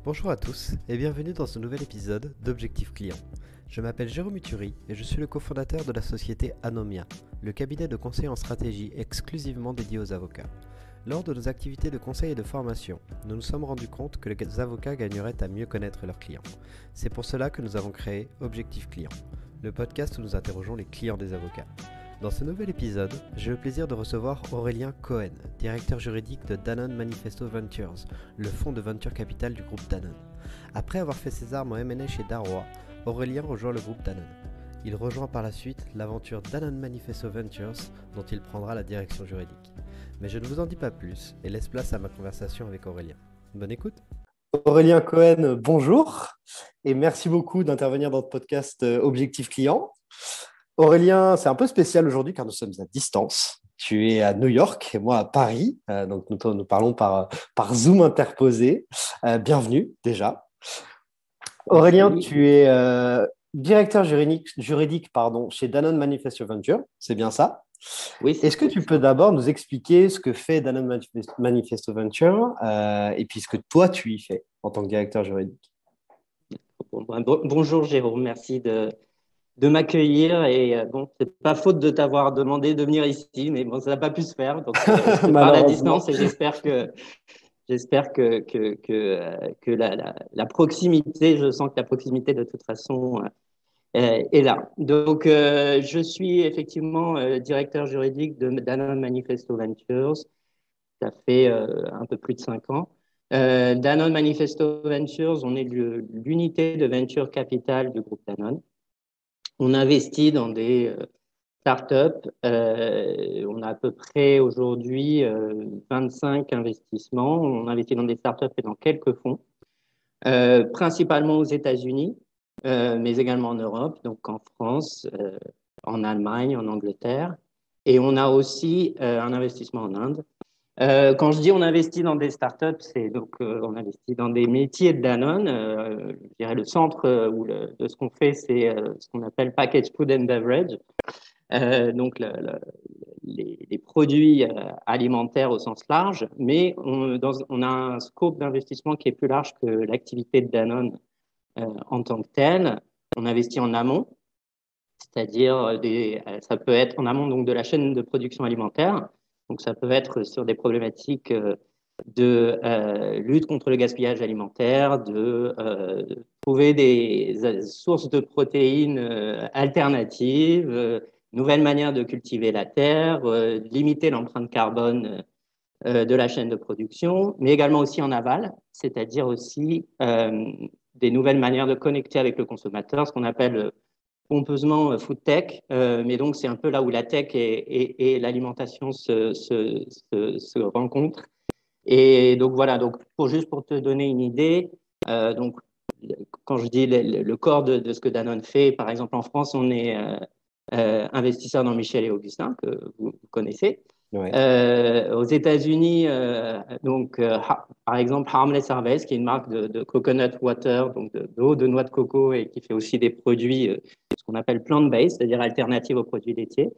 Bonjour à tous et bienvenue dans ce nouvel épisode d'Objectif Client. Je m'appelle Jérôme Uturi et je suis le cofondateur de la société Anomia, le cabinet de conseil en stratégie exclusivement dédié aux avocats. Lors de nos activités de conseil et de formation, nous nous sommes rendus compte que les avocats gagneraient à mieux connaître leurs clients. C'est pour cela que nous avons créé Objectif Client, le podcast où nous interrogeons les clients des avocats. Dans ce nouvel épisode, j'ai le plaisir de recevoir Aurélien Cohen, directeur juridique de Danone Manifesto Ventures, le fonds de venture capital du groupe Danone. Après avoir fait ses armes en M&A chez Darrois, Aurélien rejoint le groupe Danone. Il rejoint par la suite l'aventure Danone Manifesto Ventures, dont il prendra la direction juridique. Mais je ne vous en dis pas plus et laisse place à ma conversation avec Aurélien. Bonne écoute. Aurélien Cohen, bonjour et merci beaucoup d'intervenir dans le podcast Objectif Client. Aurélien, c'est un peu spécial aujourd'hui car nous sommes à distance. Tu es à New York et moi à Paris. Donc nous parlons par Zoom interposé. Bienvenue déjà. Aurélien, tu es directeur juridique chez Danone Manifesto Venture. C'est bien ça? Oui. Est-ce que tu peux d'abord nous expliquer ce que fait Danone Manifesto Venture et puis ce que toi tu y fais en tant que directeur juridique? Bonjour Jérôme, merci de m'accueillir et bon, c'est pas faute de t'avoir demandé de venir ici, mais bon, ça n'a pas pu se faire, donc je te parle à distance et j'espère que la proximité, je sens que la proximité de toute façon est là. Donc je suis effectivement directeur juridique de Danone Manifesto Ventures. Ça fait un peu plus de 5 ans. Danone Manifesto Ventures, on est l'unité de venture capital du groupe Danone. On investit dans des startups. On a à peu près aujourd'hui 25 investissements. On investit dans des startups et dans quelques fonds, principalement aux États-Unis, mais également en Europe, donc en France, en Allemagne, en Angleterre. Et on a aussi un investissement en Inde. Quand je dis on investit dans des startups, c'est donc on investit dans des métiers de Danone. Je dirais le centre de ce qu'on fait, c'est ce qu'on appelle packaged food and beverage. Donc les produits alimentaires au sens large, mais on a un scope d'investissement qui est plus large que l'activité de Danone en tant que telle. On investit en amont, c'est-à-dire ça peut être en amont donc de la chaîne de production alimentaire. Donc, ça peut être sur des problématiques de lutte contre le gaspillage alimentaire, de trouver des sources de protéines alternatives, nouvelles manières de cultiver la terre, limiter l'empreinte carbone de la chaîne de production, mais également aussi en aval, c'est-à-dire aussi des nouvelles manières de connecter avec le consommateur, ce qu'on appelle pompeusement food tech, mais donc c'est un peu là où la tech et l'alimentation se rencontrent. Et donc voilà, donc juste pour te donner une idée, donc quand je dis le corps de ce que Danone fait, par exemple en France, on est investisseur dans Michel et Augustin, que vous connaissez. Ouais. Aux États-Unis, par exemple, Harmless Harvest, qui est une marque de coconut water, donc d'eau de noix de coco et qui fait aussi des produits, ce qu'on appelle plant-based, c'est-à-dire alternatives aux produits laitiers.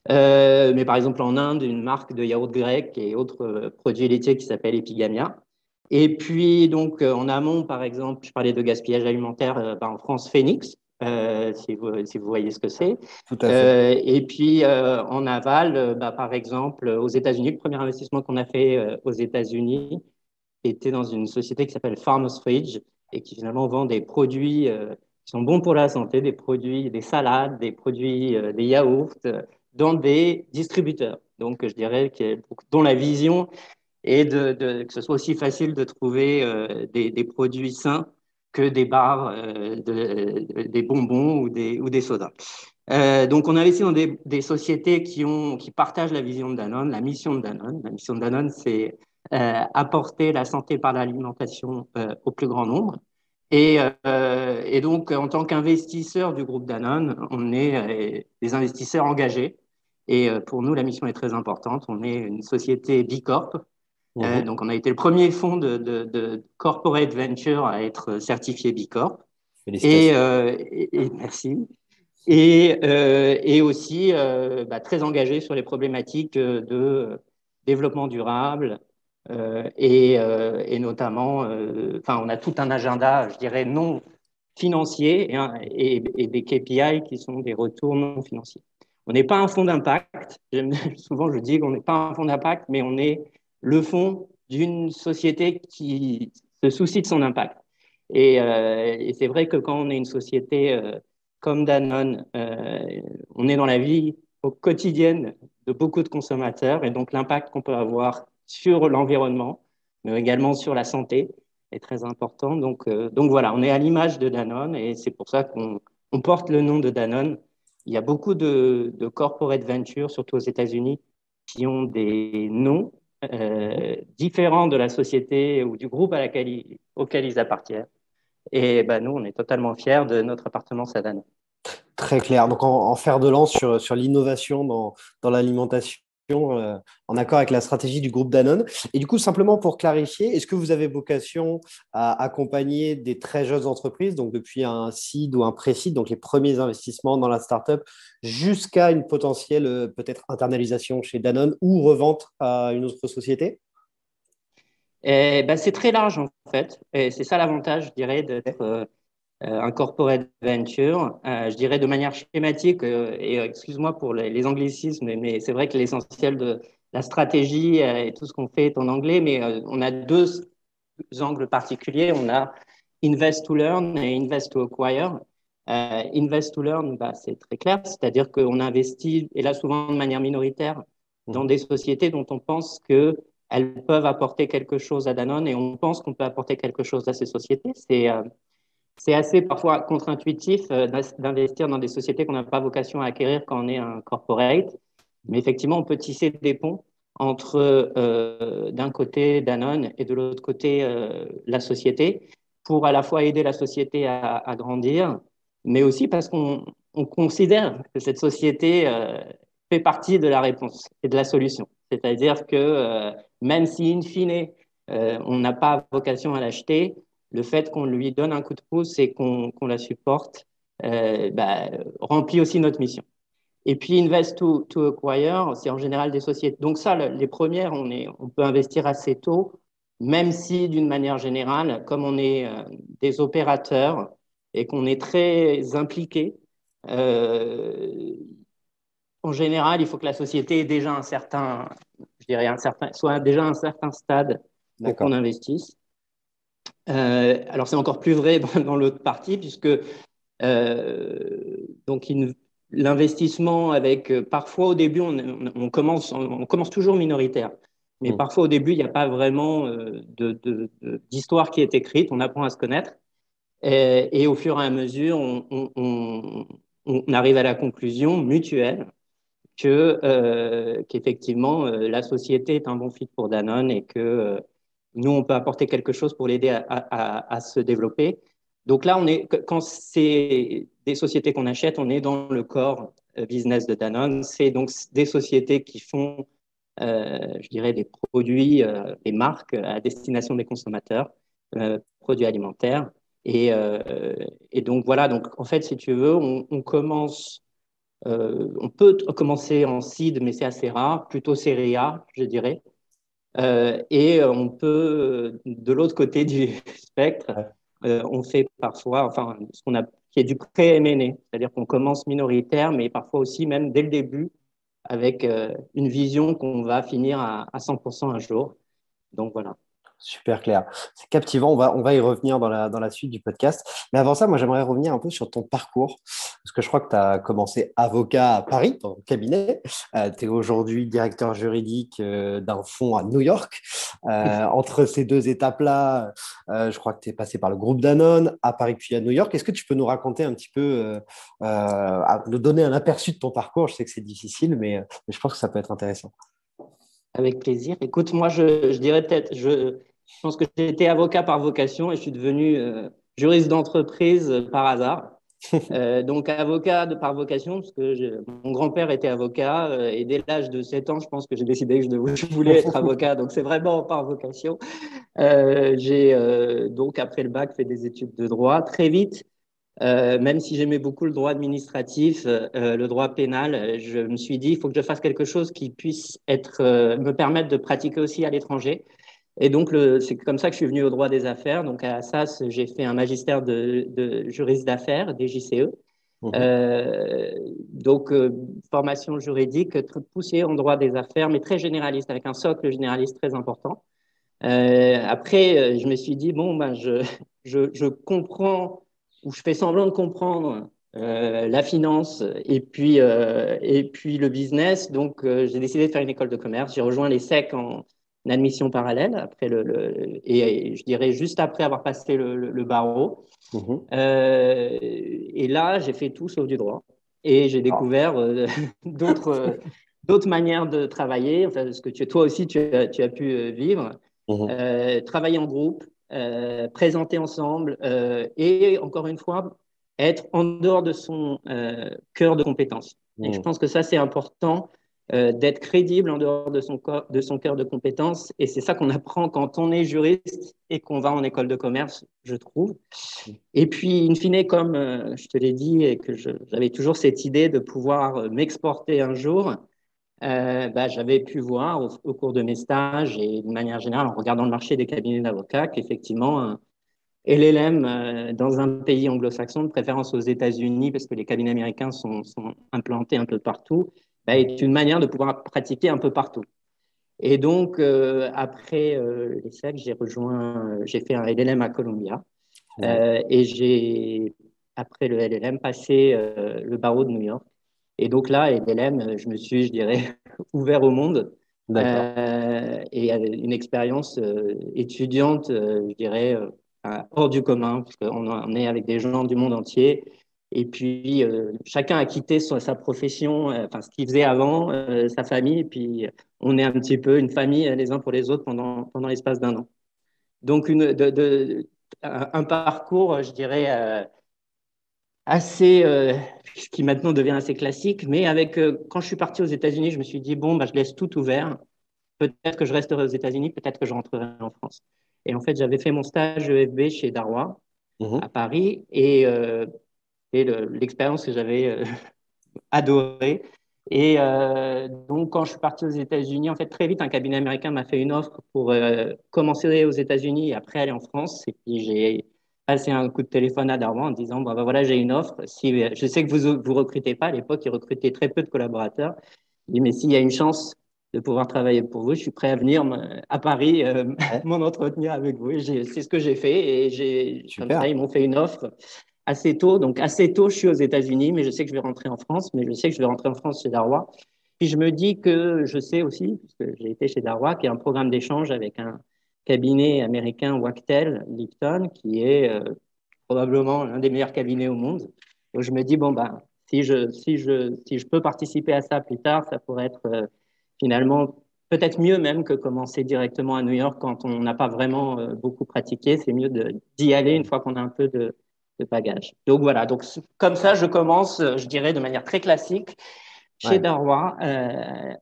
Mais par exemple, en Inde, une marque de yaourt grec et autres produits laitiers qui s'appelle Epigamia. Et puis, donc, en amont, par exemple, je parlais de gaspillage alimentaire, en France, Phoenix, si vous voyez ce que c'est. Tout à fait. Et puis, en aval, par exemple, aux États-Unis, le premier investissement qu'on a fait aux États-Unis était dans une société qui s'appelle Farmers Fridge et qui finalement vend des produits qui sont bons pour la santé, des produits, des salades, des produits, des yaourts, dans des distributeurs. Donc, je dirais dont la vision est que ce soit aussi facile de trouver des produits sains que des bars, des bonbons ou des sodas. Donc, on investit dans des sociétés qui partagent la vision de Danone, la mission de Danone. La mission de Danone, c'est apporter la santé par l'alimentation au plus grand nombre. Et donc, en tant qu'investisseur du groupe Danone, on est des investisseurs engagés. Et pour nous, la mission est très importante. On est une société B Corp. Donc, on a été le premier fonds de corporate venture à être certifié B Corp. Félicitations. Et merci. Et aussi très engagé sur les problématiques de développement durable, et notamment, on a tout un agenda, je dirais, non financier et des KPI qui sont des retours non financiers. On n'est pas un fonds d'impact. Souvent, je dis qu'on n'est pas un fonds d'impact, mais on est le fonds d'une société qui se soucie de son impact. Et c'est vrai que quand on est une société comme Danone, on est dans la vie au quotidienne de beaucoup de consommateurs et donc l'impact qu'on peut avoir sur l'environnement, mais également sur la santé est très important. Donc voilà, on est à l'image de Danone et c'est pour ça qu'on porte le nom de Danone. Il y a beaucoup de corporate ventures, surtout aux États-Unis, qui ont des noms différents de la société ou du groupe auquel ils appartiennent. Et ben, nous, on est totalement fiers de notre appartenance à Danone. Très clair. Donc, en fer de lance sur l'innovation dans l'alimentation, en accord avec la stratégie du groupe Danone. Et du coup, simplement pour clarifier, est-ce que vous avez vocation à accompagner des très jeunes entreprises, donc depuis un seed ou un pré-seed, donc les premiers investissements dans la startup, jusqu'à une potentielle peut-être internalisation chez Danone ou revente à une autre société? Et ben, c'est très large, en fait. Et c'est ça l'avantage, je dirais, d'être un corporate venture. Je dirais de manière schématique, et excuse-moi pour les anglicismes, mais c'est vrai que l'essentiel de la stratégie et tout ce qu'on fait est en anglais, mais on a deux angles particuliers. On a Invest to Learn et Invest to Acquire. Invest to Learn, bah, c'est très clair, c'est-à-dire qu'on investit, et là souvent de manière minoritaire, dans des sociétés dont on pense qu'elles peuvent apporter quelque chose à Danone et on pense qu'on peut apporter quelque chose à ces sociétés. C'est assez parfois contre-intuitif d'investir dans des sociétés qu'on n'a pas vocation à acquérir quand on est un corporate. Mais effectivement, on peut tisser des ponts entre d'un côté Danone et de l'autre côté la société pour à la fois aider la société à grandir, mais aussi parce qu'on considère que cette société fait partie de la réponse et de la solution. C'est-à-dire que même si, in fine, on n'a pas vocation à l'acheter, le fait qu'on lui donne un coup de pouce et qu'on la supporte remplit aussi notre mission. Et puis, Invest to Acquire, c'est en général des sociétés. Donc ça, les premières, on peut investir assez tôt, même si d'une manière générale, comme on est des opérateurs et qu'on est très impliqués, euh, en général, il faut que la société ait déjà je dirais soit déjà un certain stade pour qu'on D'accord. investisse. Alors c'est encore plus vrai dans l'autre partie, puisque donc l'investissement avec parfois au début on commence toujours minoritaire, mais Mm. parfois au début il n'y a pas vraiment d'histoire qui est écrite, on apprend à se connaître et au fur et à mesure on arrive à la conclusion mutuelle qu'effectivement la société est un bon fit pour Danone et que nous, on peut apporter quelque chose pour l'aider à se développer. Donc là, quand c'est des sociétés qu'on achète, on est dans le core business de Danone. C'est donc des sociétés qui font, je dirais, des produits, des marques à destination des consommateurs, produits alimentaires. Et donc voilà, donc en fait, si tu veux, on peut commencer en seed, mais c'est assez rare, plutôt série A, je dirais. Et on peut, de l'autre côté du spectre, Ouais. on fait parfois, enfin, qui est du pré-M&A, c'est-à-dire qu'on commence minoritaire, mais parfois aussi même dès le début, avec une vision qu'on va finir à 100% un jour. Donc voilà. Super clair. C'est captivant. On va y revenir dans la suite du podcast. Mais avant ça, moi, j'aimerais revenir un peu sur ton parcours. Parce que je crois que tu as commencé avocat à Paris, dans le cabinet. Tu es aujourd'hui directeur juridique d'un fonds à New York. Entre ces deux étapes-là, je crois que tu es passé par le groupe Danone à Paris puis à New York. Est-ce que tu peux nous raconter un petit peu, nous donner un aperçu de ton parcours? Je sais que c'est difficile, mais je pense que ça peut être intéressant. Avec plaisir. Écoute, moi, je dirais peut-être, je pense que j'ai été avocat par vocation et je suis devenu juriste d'entreprise par hasard. Donc, avocat par vocation, parce que mon grand-père était avocat et dès l'âge de 7 ans, je pense que j'ai décidé que je voulais être avocat. Donc, c'est vraiment par vocation. J'ai donc, après le bac, fait des études de droit. Très vite, même si j'aimais beaucoup le droit administratif, le droit pénal, je me suis dit, il faut que je fasse quelque chose qui puisse me permettre de pratiquer aussi à l'étranger. Et donc, c'est comme ça que je suis venu au droit des affaires. Donc, à Assas, j'ai fait un magistère de juriste d'affaires, DJCE. Mhm. Euh, donc, formation juridique très poussée en droit des affaires, mais très généraliste, avec un socle généraliste très important. Après, je me suis dit, bon, ben, je comprends, ou je fais semblant de comprendre la finance et puis le business. Donc, j'ai décidé de faire une école de commerce. J'ai rejoint les SEC en admission parallèle, et je dirais juste après avoir passé le barreau. Mhm. Et là, j'ai fait tout sauf du droit. Et j'ai Ah. découvert d'autres d'autres manières de travailler, enfin, ce que toi aussi, tu as pu vivre. Mhm. Travailler en groupe, présenter ensemble et encore une fois, être en dehors de son cœur de compétences. Et je Mhm. pense que ça, c'est important d'être crédible en dehors de son cœur de compétences. Et c'est ça qu'on apprend quand on est juriste et qu'on va en école de commerce, je trouve. Et puis, in fine, comme je te l'ai dit, et que j'avais toujours cette idée de pouvoir m'exporter un jour, bah, j'avais pu voir au cours de mes stages et de manière générale en regardant le marché des cabinets d'avocats qu'effectivement, LLM dans un pays anglo-saxon, de préférence aux États-Unis, parce que les cabinets américains sont implantés un peu partout, bah, est une manière de pouvoir pratiquer un peu partout. Et donc, après les SEC, j'ai fait un LLM à Columbia. Ouais. Et j'ai, après le LLM, passé le barreau de New York. Et donc là, LLM, je me suis, je dirais, ouvert au monde D'accord. et une expérience étudiante, je dirais, hors du commun, parce qu'on en est avec des gens du monde entier. Et puis, chacun a quitté sa profession, enfin, ce qu'il faisait avant, sa famille, et puis on est un petit peu une famille les uns pour les autres pendant l'espace d'un an. Donc, un parcours, je dirais, assez, qui maintenant devient assez classique, mais quand je suis parti aux États-Unis, je me suis dit, bon, bah, je laisse tout ouvert. Peut-être que je resterai aux États-Unis, peut-être que je rentrerai en France. Et en fait, j'avais fait mon stage EFB chez Darrois Mhm. à Paris et l'expérience que j'avais adorée. Et donc, quand je suis parti aux États-Unis, en fait, très vite, un cabinet américain m'a fait une offre pour commencer aux États-Unis et après aller en France. Et puis, j'ai passé un coup de téléphone à Darwan en disant, bah, voilà, j'ai une offre. Si, je sais que vous recrutez pas. À l'époque, ils recrutaient très peu de collaborateurs. Je dis, mais s'il y a une chance de pouvoir travailler pour vous, je suis prêt à venir à Paris Ouais. m'en entretenir avec vous. C'est ce que j'ai fait. Et comme ça, Super. ils m'ont fait une offre assez tôt. Donc, assez tôt, je suis aux États-Unis, mais je sais que je vais rentrer en France, mais je sais que je vais rentrer en France chez Darrois. Puis, je me dis que je sais aussi, puisque j'ai été chez Darrois, qu'il y a un programme d'échange avec un cabinet américain, Wachtell Lipton, qui est probablement l'un des meilleurs cabinets au monde. Donc, je me dis, bon, ben, si je peux participer à ça plus tard, ça pourrait être finalement peut-être mieux même que commencer directement à New York quand on n'a pas vraiment beaucoup pratiqué. C'est mieux d'y aller une fois qu'on a un peu de bagage. Donc voilà, donc comme ça, je commence, je dirais, de manière très classique chez Ouais. Darrois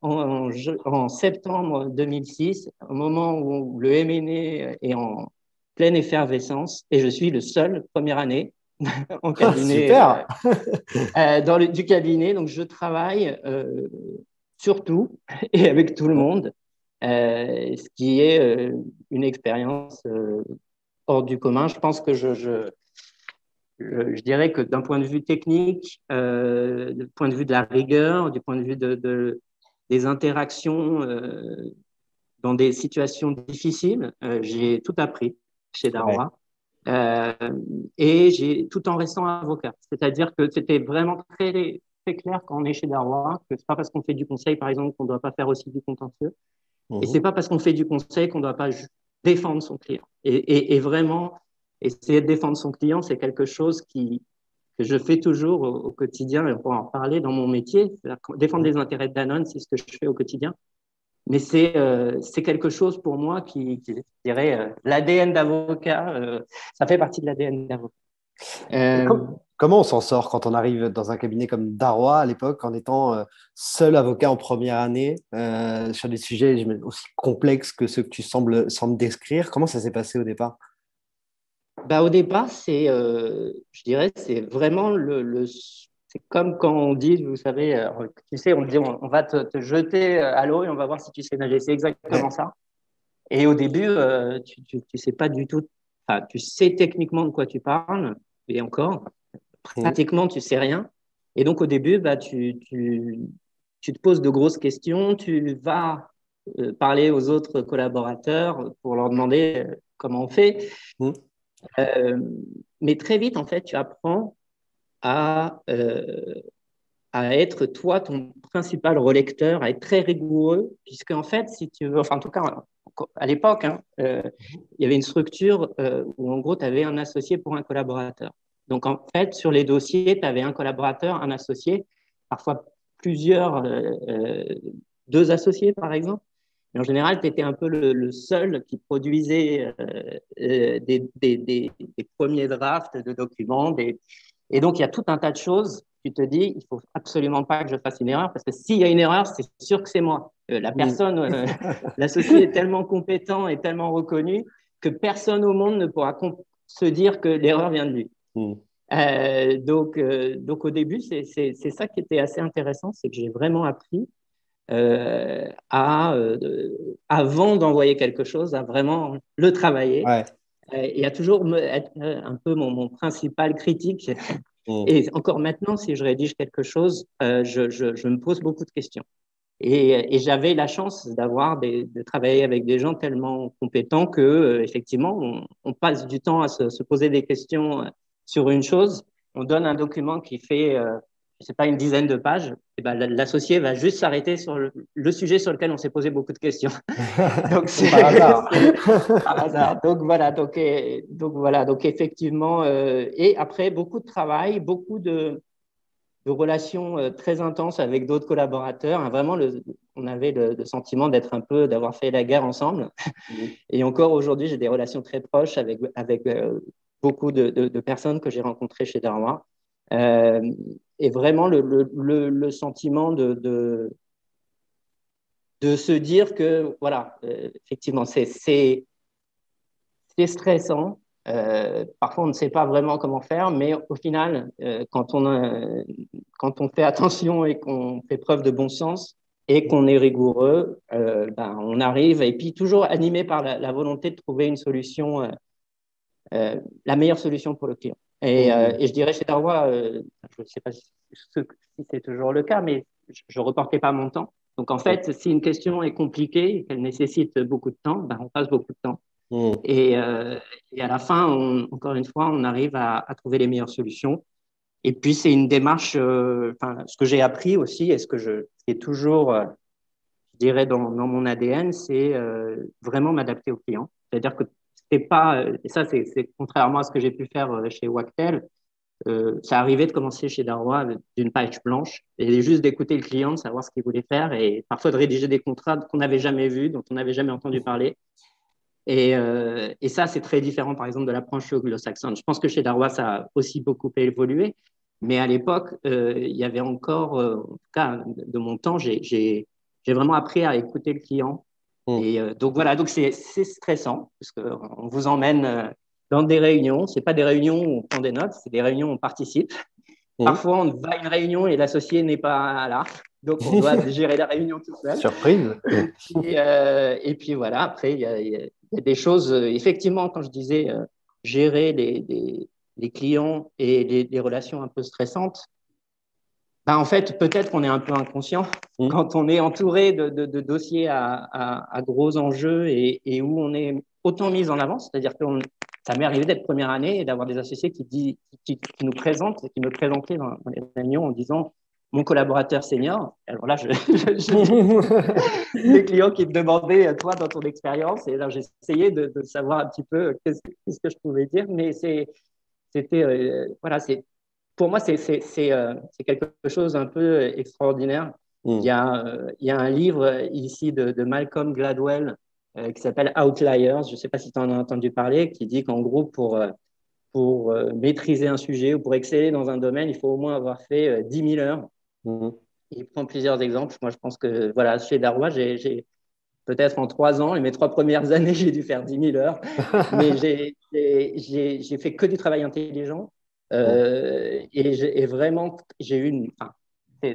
en septembre 2006, au moment où le M&A est en pleine effervescence, et je suis le seul, première année, en cabinet, Super. du cabinet. Donc, je travaille surtout et avec tout le monde, ce qui est une expérience hors du commun. Je pense que je dirais que d'un point de vue technique, du point de vue de la rigueur, du point de vue des interactions dans des situations difficiles, j'ai tout appris chez Ouais. Darrois. Euh, et j'ai tout en restant avocat. C'est-à-dire que c'était vraiment très clair quand on est chez Darrois que c'est pas parce qu'on fait du conseil, par exemple, qu'on ne doit pas faire aussi du contentieux. Et c'est Mhm. pas parce qu'on fait du conseil qu'on ne doit pas défendre son client. Et vraiment, essayer de défendre son client, c'est quelque chose que je fais toujours au quotidien, et on pourra en parler dans mon métier. Défendre Mhm. les intérêts de Danone, c'est ce que je fais au quotidien. Mais c'est quelque chose pour moi qui je dirais, l'ADN d'avocat, ça fait partie de l'ADN d'avocat. Et Euh, comment on s'en sort quand on arrive dans un cabinet comme Darrois à l'époque, en étant seul avocat en première année, sur des sujets aussi complexes que ceux que tu sembles décrire? Comment ça s'est passé au départ? Bah, au départ, je dirais, c'est vraiment c'est comme quand on dit, vous savez, tu sais, on dit, on va te jeter à l'eau et on va voir si tu sais nager. C'est exactement Ouais. ça. Et au début, tu sais pas du tout, enfin, tu sais techniquement de quoi tu parles, et encore, pratiquement, tu sais rien. Et donc, au début, bah, tu te poses de grosses questions, tu vas parler aux autres collaborateurs pour leur demander comment on fait. Mm. Euh, mais très vite, en fait, tu apprends à, euh, à être toi ton principal relecteur, à être très rigoureux, puisque en fait, si tu veux, enfin en tout cas à l'époque, hein, il y avait une structure où en gros, tu avais un associé pour un collaborateur. Donc en fait, sur les dossiers, tu avais un collaborateur, un associé, parfois plusieurs, deux associés par exemple. Mais en général, tu étais un peu le seul qui produisait des premiers drafts de documents. Et donc, il y a tout un tas de choses. Tu te dis, il faut absolument pas que je fasse une erreur, parce que s'il y a une erreur, c'est sûr que c'est moi. La Mm. personne, l'associé est tellement compétent et tellement reconnu que personne au monde ne pourra se dire que l'erreur vient de lui. Mm. Donc, au début, c'est ça qui était assez intéressant, c'est que j'ai vraiment appris avant d'envoyer quelque chose, à vraiment le travailler Ouais. et à toujours être un peu mon principal critique. Mm. Et encore maintenant, si je rédige quelque chose, je me pose beaucoup de questions. Et j'avais la chance de travailler avec des gens tellement compétents que, effectivement, on passe du temps à se poser des questions sur une chose. On donne un document qui fait, je sais pas, une dizaine de pages. Et ben, l'associé va juste s'arrêter sur le sujet sur lequel on s'est posé beaucoup de questions. Donc, Comme par hasard. c'est par hasard. Donc voilà. Donc effectivement, et après beaucoup de travail, beaucoup de relations très intenses avec d'autres collaborateurs. Hein, vraiment, on avait le sentiment d'avoir fait la guerre ensemble. Mm. Et encore aujourd'hui, j'ai des relations très proches avec beaucoup de personnes que j'ai rencontrées chez Darwa. Euh, et vraiment, le sentiment de se dire que, voilà, effectivement, c'est stressant. Parfois, on ne sait pas vraiment comment faire, mais au final, quand on fait attention et qu'on fait preuve de bon sens et qu'on est rigoureux, ben, on arrive, et puis toujours animé par la volonté de trouver une solution, la meilleure solution pour le client. Mm. Et je dirais chez Darwa, je ne sais pas si c'est toujours le cas, mais je ne reportais pas mon temps. Donc en Mm. fait, si une question est compliquée et qu'elle nécessite beaucoup de temps, ben, on passe beaucoup de temps. Mm. Et à la fin, encore une fois, on arrive à trouver les meilleures solutions. Et puis, c'est une démarche, ce que j'ai appris aussi, et ce qui est toujours, je dirais, dans mon ADN, c'est vraiment m'adapter aux clients. C'est-à-dire que c'est pas, et ça, c'est contrairement à ce que j'ai pu faire chez Wactel, ça arrivait de commencer chez Darwa d'une page blanche et juste d'écouter le client, de savoir ce qu'il voulait faire et parfois de rédiger des contrats qu'on n'avait jamais vus, dont on n'avait jamais entendu parler. Et ça, c'est très différent, par exemple, de l'approche anglo-saxonne. Je pense que chez Darwa, ça a aussi beaucoup évolué. Mais à l'époque, il y avait encore, en tout cas, de mon temps, j'ai vraiment appris à écouter le client. Mm. Et donc voilà, donc c'est stressant parce qu'on vous emmène dans des réunions. C'est pas des réunions où on prend des notes, c'est des réunions où on participe. Mm. Parfois, on va à une réunion et l'associé n'est pas là. Donc, on doit gérer la réunion tout seul. Surprise. Et puis voilà, après, il y a des choses, effectivement, quand je disais gérer les clients et les relations un peu stressantes, ben, en fait, peut-être qu'on est un peu inconscient Mm. quand on est entouré de dossiers à gros enjeux et où on est autant mis en avant. C'est-à-dire que ça m'est arrivé d'être première année et d'avoir des associés qui nous présentent, qui me présentaient dans les réunions en disant mon collaborateur senior. Alors là, des clients qui me demandaient, toi, dans ton expérience, et là, j'essayais de savoir un petit peu qu'est-ce que je pouvais dire, mais c'était, voilà, pour moi, c'est quelque chose un peu extraordinaire. Mm. Il y a un livre ici de Malcolm Gladwell qui s'appelle Outliers, je ne sais pas si tu en as entendu parler, qui dit qu'en gros, pour maîtriser un sujet ou pour exceller dans un domaine, il faut au moins avoir fait 10 000 heures. Mm. Il prend plusieurs exemples. Moi, je pense que voilà, chez Darwa, j'ai peut-être en 3 ans, et mes 3 premières années, j'ai dû faire 10 000 heures. Mais j'ai fait que du travail intelligent. Mm. Et vraiment, j'ai eu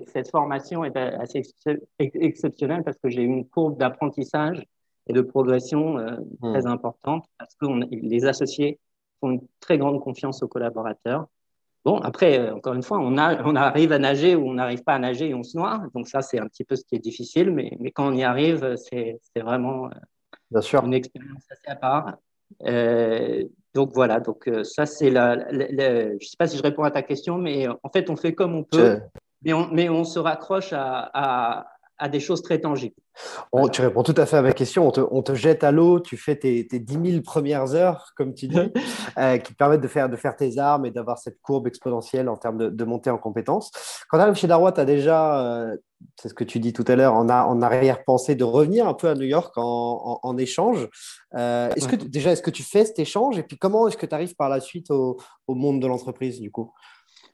cette formation est assez exceptionnelle parce que j'ai eu une courbe d'apprentissage et de progression très Hmm. importante parce que les associés font une très grande confiance aux collaborateurs. Bon, après, encore une fois, on arrive à nager ou on n'arrive pas à nager et on se noie. Donc ça, c'est un petit peu ce qui est difficile, mais quand on y arrive, c'est vraiment Bien une sûr. expérience assez à part. Euh, donc voilà, donc ça c'est je ne sais pas si je réponds à ta question, mais en fait on fait comme on peut, Je- mais on se raccroche à des choses très tangibles. Voilà. Tu réponds tout à fait à ma question. On te jette à l'eau, tu fais tes 10 000 premières heures, comme tu dis, qui te permettent de faire tes armes et d'avoir cette courbe exponentielle en termes de montée en compétences. Quand tu arrives chez Darwa, tu as déjà, c'est ce que tu dis tout à l'heure, en arrière-pensée, de revenir un peu à New York en échange. Est-ce que tu fais cet échange et puis comment est-ce que tu arrives par la suite au monde de l'entreprise, du coup?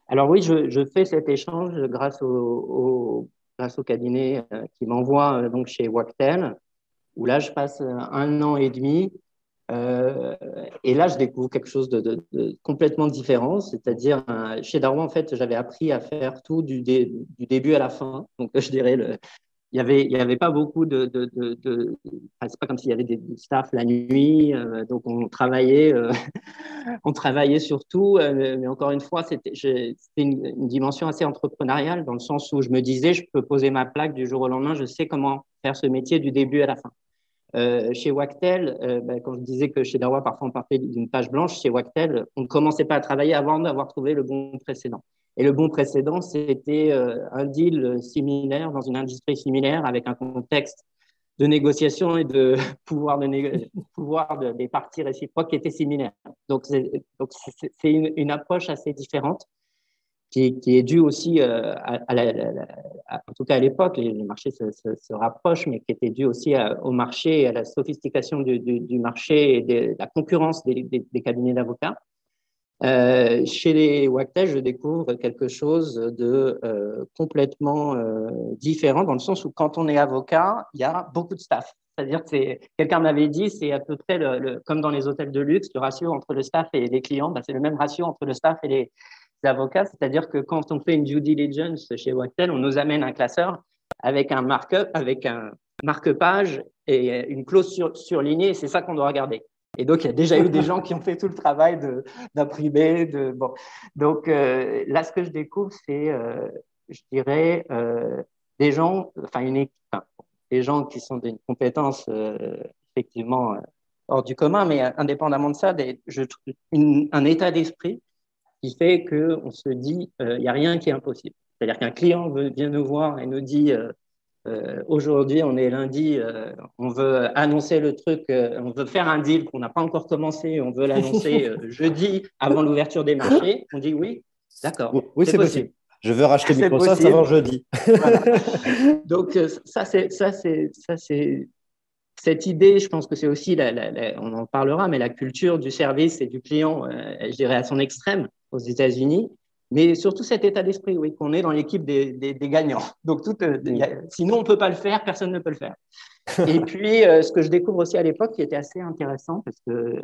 Alors oui, je fais cet échange grâce au cabinet qui m'envoie donc chez Wactel, où là je passe 1 an et demi. Et là, je découvre quelque chose de complètement différent, c'est-à-dire chez Darwin, en fait, j'avais appris à faire tout du début à la fin. Donc, je dirais, il y avait pas beaucoup enfin, c'est pas comme s'il y avait des staff la nuit, donc on travaillait sur tout, mais encore une fois, c'était une dimension assez entrepreneuriale dans le sens où je me disais, je peux poser ma plaque du jour au lendemain, je sais comment faire ce métier du début à la fin. Chez Wactel, quand je disais que chez Darwa, parfois on partait d'une page blanche, chez Wactel, on ne commençait pas à travailler avant d'avoir trouvé le bon précédent. Et le bon précédent, c'était un deal similaire dans une industrie similaire avec un contexte de négociation et de des parties réciproques qui était similaire. Donc c'est une approche assez différente qui est dû aussi en tout cas à l'époque, les marchés se rapprochent, mais qui était dû aussi au marché et à la sophistication du marché et de la concurrence des cabinets d'avocats. Chez les Wagtail, je découvre quelque chose de complètement différent dans le sens où quand on est avocat, il y a beaucoup de staff. C'est-à-dire que quelqu'un m'avait dit, c'est à peu près comme dans les hôtels de luxe, le ratio entre le staff et les clients, ben, c'est le même ratio entre le staff et les avocats. C'est-à-dire que quand on fait une due diligence chez Wagtail, on nous amène un classeur avec un markup, avec un marque-page et une clause surlignée, et c'est ça qu'on doit regarder. Et donc, il y a déjà eu des gens qui ont fait tout le travail d'imprimer. Bon. Donc, là, ce que je découvre, c'est, je dirais, des gens, enfin, des gens qui sont d'une compétence effectivement hors du commun, mais indépendamment de ça, un état d'esprit qui fait qu'on se dit, il n'y a rien qui est impossible. C'est-à-dire qu'un client vient nous voir et nous dit, aujourd'hui, on est lundi, on veut annoncer le truc, on veut faire un deal qu'on n'a pas encore commencé, on veut l'annoncer jeudi avant l'ouverture des marchés. On dit oui, d'accord, Oui, c'est c'est possible. possible. Je veux racheter C'est Microsoft avant possible. jeudi. Voilà. Donc, cette idée, je pense que c'est aussi, on en parlera, mais la culture du service et du client, je dirais à son extrême aux États-Unis, mais surtout cet état d'esprit, oui, qu'on est dans l'équipe des gagnants. Donc, sinon, on ne peut pas le faire, personne ne peut le faire. Et puis, ce que je découvre aussi à l'époque, qui était assez intéressant, parce que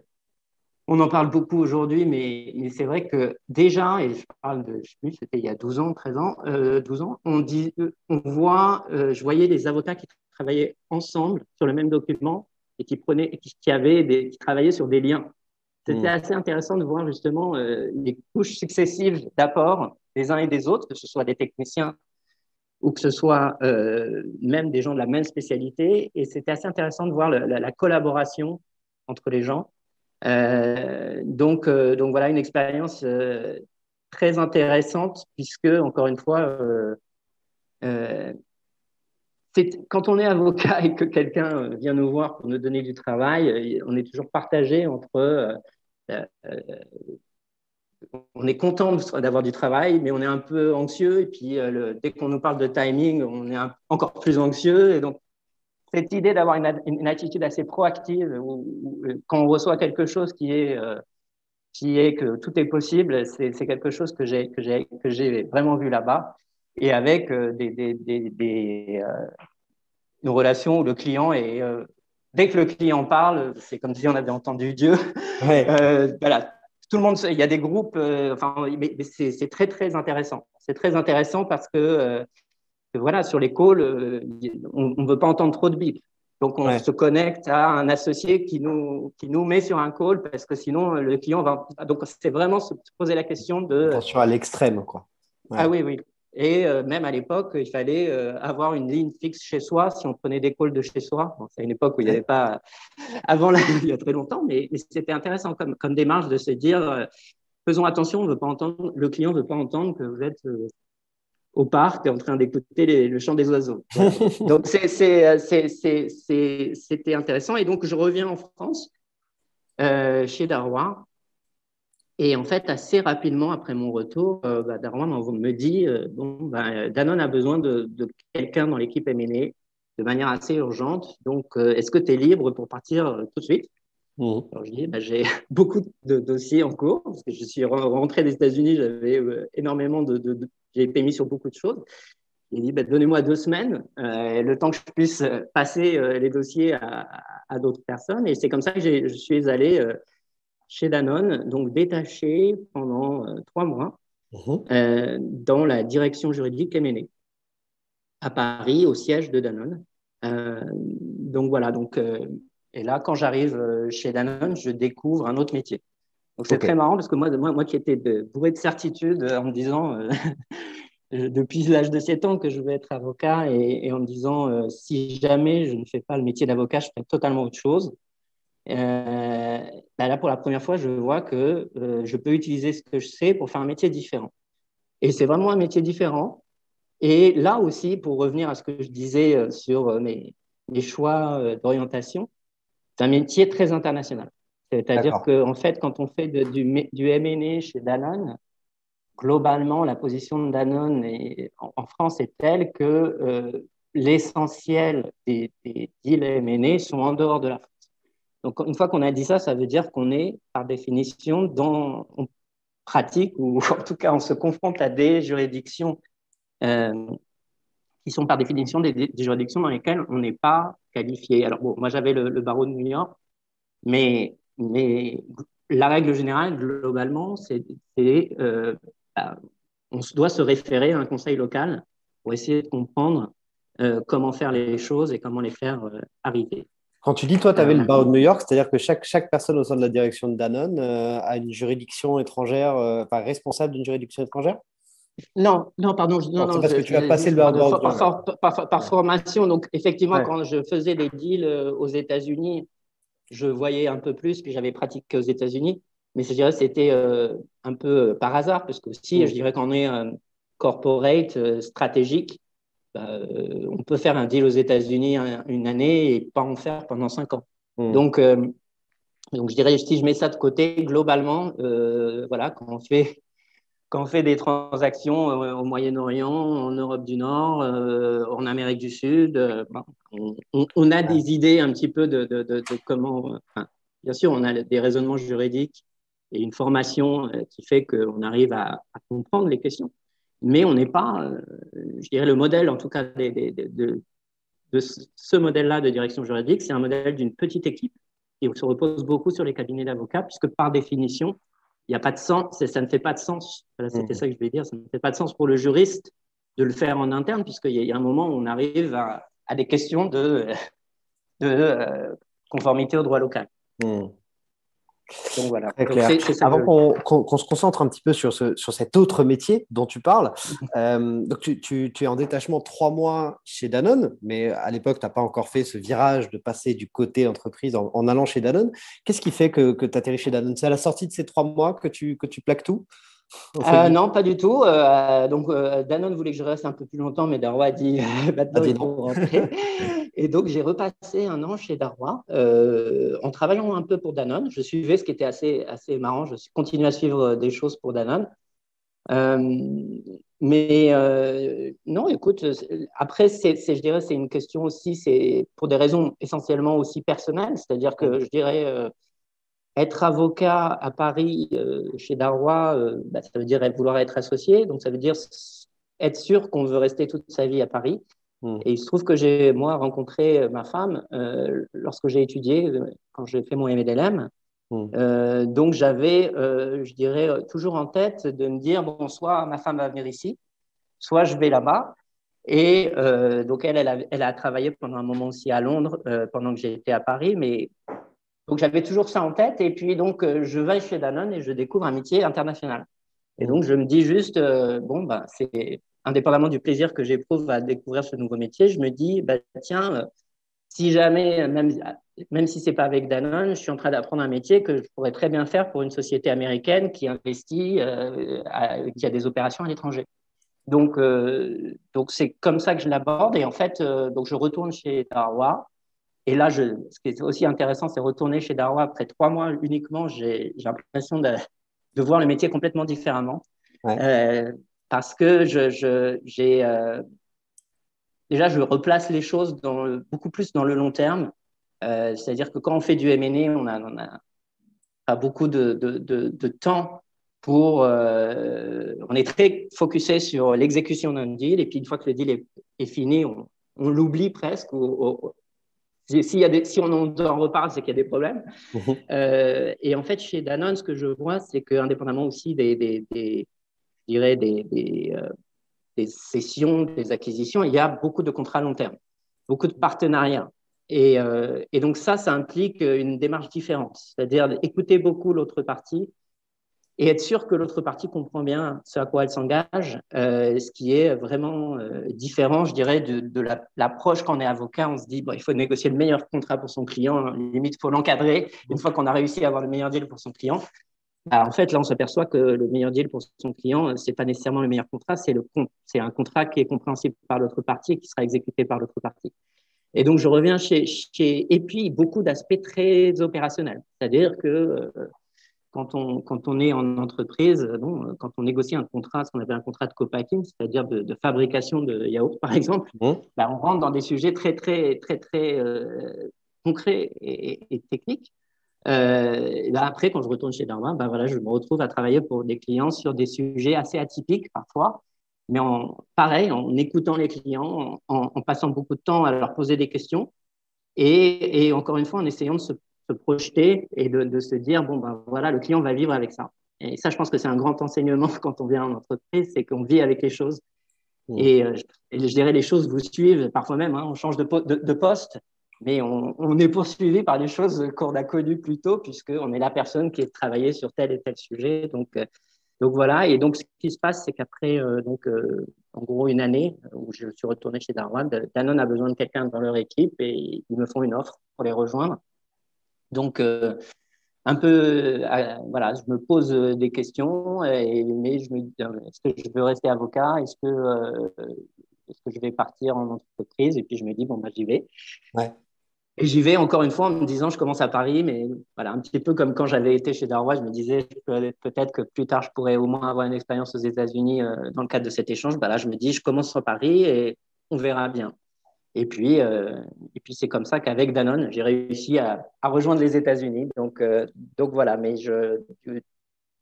on en parle beaucoup aujourd'hui, mais c'est vrai que déjà, et je parle de, je sais plus, c'était il y a 12 ans, 13 ans, 12 ans, je voyais des avocats qui travaillaient ensemble sur le même document et qui travaillaient sur des liens. C'était Hmm. assez intéressant de voir justement les couches successives d'apports des uns et des autres, que ce soit des techniciens ou que ce soit même des gens de la même spécialité. Et c'était assez intéressant de voir la collaboration entre les gens. Donc voilà une expérience très intéressante puisque, encore une fois, euh, quand on est avocat et que quelqu'un vient nous voir pour nous donner du travail, on est toujours partagé entre euh, on est content d'avoir du travail, mais on est un peu anxieux. Et puis, dès qu'on nous parle de timing, on est encore plus anxieux. Et donc, cette idée d'avoir une attitude assez proactive, où, quand on reçoit quelque chose qui est que tout est possible, c'est quelque chose que j'ai vraiment vu là-bas. Et avec une relation où le client est. Dès que le client parle, c'est comme si on avait entendu Dieu. Ouais. Voilà, tout le monde, il y a des groupes, mais c'est très très intéressant. C'est très intéressant parce que voilà, sur les calls, on ne veut pas entendre trop de bip. Donc, on Ouais. se connecte à un associé qui nous met sur un call parce que sinon, le client va. Donc, c'est vraiment se poser la question de. Attention à l'extrême, quoi. Ah Ouais. oui, oui. Et même à l'époque, il fallait avoir une ligne fixe chez soi si on prenait des calls de chez soi. Bon, c'est une époque où il n'y avait pas. Avant, là, il y a très longtemps, mais c'était intéressant comme démarche de se dire faisons attention, on veut pas entendre, le client ne veut pas entendre que vous êtes au parc en train d'écouter le chant des oiseaux. Voilà. Donc, c'était intéressant. Et donc, je reviens en France, chez Darrois. Et en fait, assez rapidement après mon retour, Darrois me dit Danone a besoin de quelqu'un dans l'équipe M&A de manière assez urgente. Donc, est-ce que tu es libre pour partir tout de suite? Mhm. Alors, je dis j'ai beaucoup de dossiers en cours parce que je suis rentré des États-Unis, j'avais énormément j'ai été mis sur beaucoup de choses. Il dit donnez-moi 2 semaines, le temps que je puisse passer les dossiers à d'autres personnes. Et c'est comme ça que je suis allé chez Danone, donc détaché pendant 3 mois Mhm. dans la direction juridique M&A à Paris, au siège de Danone. Donc voilà, et là, quand j'arrive chez Danone, je découvre un autre métier. Donc c'est Ok. très marrant parce que moi qui étais bourré de certitude en me disant depuis l'âge de 7 ans que je veux être avocat et en me disant si jamais je ne fais pas le métier d'avocat, je ferai totalement autre chose. Là, pour la première fois, je vois que je peux utiliser ce que je sais pour faire un métier différent. Et c'est vraiment un métier différent. Et là aussi, pour revenir à ce que je disais sur mes choix d'orientation, c'est un métier très international. C'est-à-dire D'accord. qu'en fait, quand on fait du M&A chez Danone, globalement, la position de Danone en France est telle que l'essentiel des deals M&A sont en dehors de la France. Donc, une fois qu'on a dit ça, ça veut dire qu'on est, par définition, on pratique, ou en tout cas, on se confronte à des juridictions euh, qui sont par définition des juridictions dans lesquelles on n'est pas qualifié. Alors, bon, moi, j'avais le barreau de New York, mais la règle générale, globalement, bah, on doit se référer à un conseil local pour essayer de comprendre comment faire les choses et comment les faire arriver. Quand tu dis, toi, tu avais le Euh, barreau de New York, c'est-à-dire que chaque personne au sein de la direction de Danone a une juridiction étrangère, enfin responsable d'une juridiction étrangère? Non, non, pardon, non, Non, c'est non, parce que tu as je dis passé le barreau de New York. par Ouais. formation. Donc, effectivement, Ouais. quand je faisais des deals aux États-Unis, je voyais un peu plus, puis j'avais pratiqué aux États-Unis. Mais je dirais que c'était un peu par hasard, parce que aussi, je Mm. dirais qu'on est corporate, stratégique. On peut faire un deal aux États-Unis une année et pas en faire pendant 5 ans. Mm. Donc, je dirais, si je mets ça de côté, globalement, voilà, quand on fait des transactions au Moyen-Orient, en Europe du Nord, en Amérique du Sud, bon, on a Ouais. des idées un petit peu de comment. Enfin, bien sûr, on a des raisonnements juridiques et une formation qui fait qu'on arrive à comprendre les questions, mais on n'est pas, je dirais, le modèle, en tout cas, de ce modèle-là de direction juridique, c'est un modèle d'une petite équipe et se repose beaucoup sur les cabinets d'avocats, puisque par définition, il n'y a pas de sens, ça ne fait pas de sens. Voilà, c'était Mm. ça que je voulais dire. Ça ne fait pas de sens pour le juriste de le faire en interne, puisqu'il y a un moment où on arrive à des questions de conformité au droit local. Mm. Donc voilà. Très Donc clair. c'est ça que Avant je. qu'on se concentre un petit peu sur cet autre métier dont tu parles, donc tu es en détachement 3 mois chez Danone, mais à l'époque, tu n'as pas encore fait ce virage de passer du côté entreprise en allant chez Danone. Qu'est-ce qui fait que tu atterris chez Danone? C'est à la sortie de ces 3 mois que tu plaques tout, entre guillemets? Non, pas du tout. Donc, Danone voulait que je reste un peu plus longtemps, mais Darrois a dit Ah, maintenant dis il non. faut rentrer. Et donc, j'ai repassé un an chez Darrois en travaillant un peu pour Danone. Je suivais ce qui était assez marrant. Je continuais à suivre des choses pour Danone. Euh, mais non, écoute, après, je dirais, c'est une question aussi, c'est pour des raisons essentiellement aussi personnelles. C'est-à-dire que je dirais. Être avocat à Paris, chez Darrois, ça veut dire vouloir être associé. Donc, ça veut dire être sûr qu'on veut rester toute sa vie à Paris. Mm. Et il se trouve que j'ai, moi, rencontré ma femme lorsque j'ai étudié, quand j'ai fait mon MDLM. Mm. Donc, j'avais, je dirais, toujours en tête de me dire, bon, soit ma femme va venir ici, soit je vais là-bas. Et donc, elle a travaillé pendant un moment aussi à Londres, pendant que j'étais à Paris. Mais donc, j'avais toujours ça en tête. Et puis, donc, je vais chez Danone et je découvre un métier international. Et donc, je me dis juste, bon, bah, c'est indépendamment du plaisir que j'éprouve à découvrir ce nouveau métier, je me dis, bah, tiens, si jamais, même si c'est pas avec Danone, je suis en train d'apprendre un métier que je pourrais très bien faire pour une société américaine qui investit, qui a des opérations à l'étranger. Donc c'est comme ça que je l'aborde. Et en fait, donc je retourne chez Darwa. Et là, ce qui est aussi intéressant, c'est retourner chez Darwa après 3 mois uniquement. J'ai l'impression de voir le métier complètement différemment. Ouais. Euh, Parce que déjà, je replace les choses beaucoup plus dans le long terme. C'est-à-dire que quand on fait du M&A, on a pas beaucoup de temps on est très focusé sur l'exécution d'un deal. Et puis, une fois que le deal est fini, on l'oublie presque. Si on en reparle, c'est qu'il y a des problèmes. Et en fait, chez Danone, ce que je vois, c'est qu'indépendamment aussi je dirais des cessions, des acquisitions, il y a beaucoup de contrats à long terme, beaucoup de partenariats. Et donc ça implique une démarche différente, c'est-à-dire écouter beaucoup l'autre partie et être sûr que l'autre partie comprend bien ce à quoi elle s'engage, ce qui est vraiment différent, je dirais, de l'approche quand on est avocat. On se dit, bon, il faut négocier le meilleur contrat pour son client, limite, il faut l'encadrer. Une fois qu'on a réussi à avoir le meilleur deal pour son client, bah, en fait, là, on s'aperçoit que le meilleur deal pour son client, c'est pas nécessairement le meilleur contrat, c'est un contrat qui est compréhensible par l'autre partie et qui sera exécuté par l'autre partie. Et donc, je reviens et puis beaucoup d'aspects très opérationnels. C'est-à-dire que quand on est en entreprise, bon, quand on négocie un contrat, ce qu'on appelle un contrat de co-packing, c'est-à-dire de fabrication de yaourt, par exemple, bah, on rentre dans des sujets très concrets et techniques. Là, après, quand je retourne chez Darwin, ben voilà, je me retrouve à travailler pour des clients sur des sujets assez atypiques parfois, mais pareil, en écoutant les clients, en passant beaucoup de temps à leur poser des questions et encore une fois, en essayant de se projeter et de se dire, bon, ben voilà, le client va vivre avec ça. Et ça, je pense que c'est un grand enseignement quand on vient en entreprise, c'est qu'on vit avec les choses. Et, et je dirais, les choses vous suivent parfois même, hein, on change de poste, mais on est poursuivi par des choses qu'on a connues plus tôt, puisqu'on est la personne qui a travaillé sur tel et tel sujet. Donc voilà. Et donc, ce qui se passe, c'est qu'après, en gros, une année où je suis retourné chez Darwin, Danone a besoin de quelqu'un dans leur équipe et ils me font une offre pour les rejoindre. Donc, un peu, voilà, je me pose des questions, mais je me dis, est-ce que je veux rester avocat? Est-ce que je vais partir en entreprise? Et puis je me dis, bon, bah, j'y vais. Ouais. Et j'y vais encore une fois en me disant, je commence à Paris, mais voilà, un petit peu comme quand j'avais été chez Darrois, je me disais peut-être que plus tard, je pourrais au moins avoir une expérience aux États-Unis dans le cadre de cet échange. Bah, là, je me dis, je commence sur Paris et on verra bien. Et puis c'est comme ça qu'avec Danone, j'ai réussi à rejoindre les États-Unis. Donc voilà,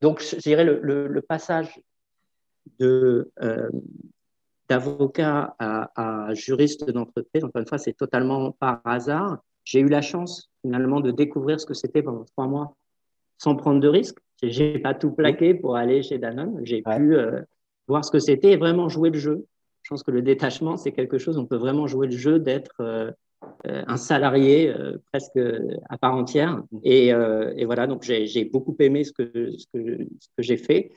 donc je dirais le passage de d'avocat à juriste d'entreprise, encore une fois, c'est totalement par hasard. J'ai eu la chance finalement de découvrir ce que c'était pendant 3 mois sans prendre de risques. J'ai pas tout plaqué pour aller chez Danone. J'ai pu voir ce que c'était et vraiment jouer le jeu. Je pense que le détachement, c'est quelque chose, on peut vraiment jouer le jeu d'être un salarié presque à part entière. Et voilà, donc j'ai beaucoup aimé ce que j'ai fait.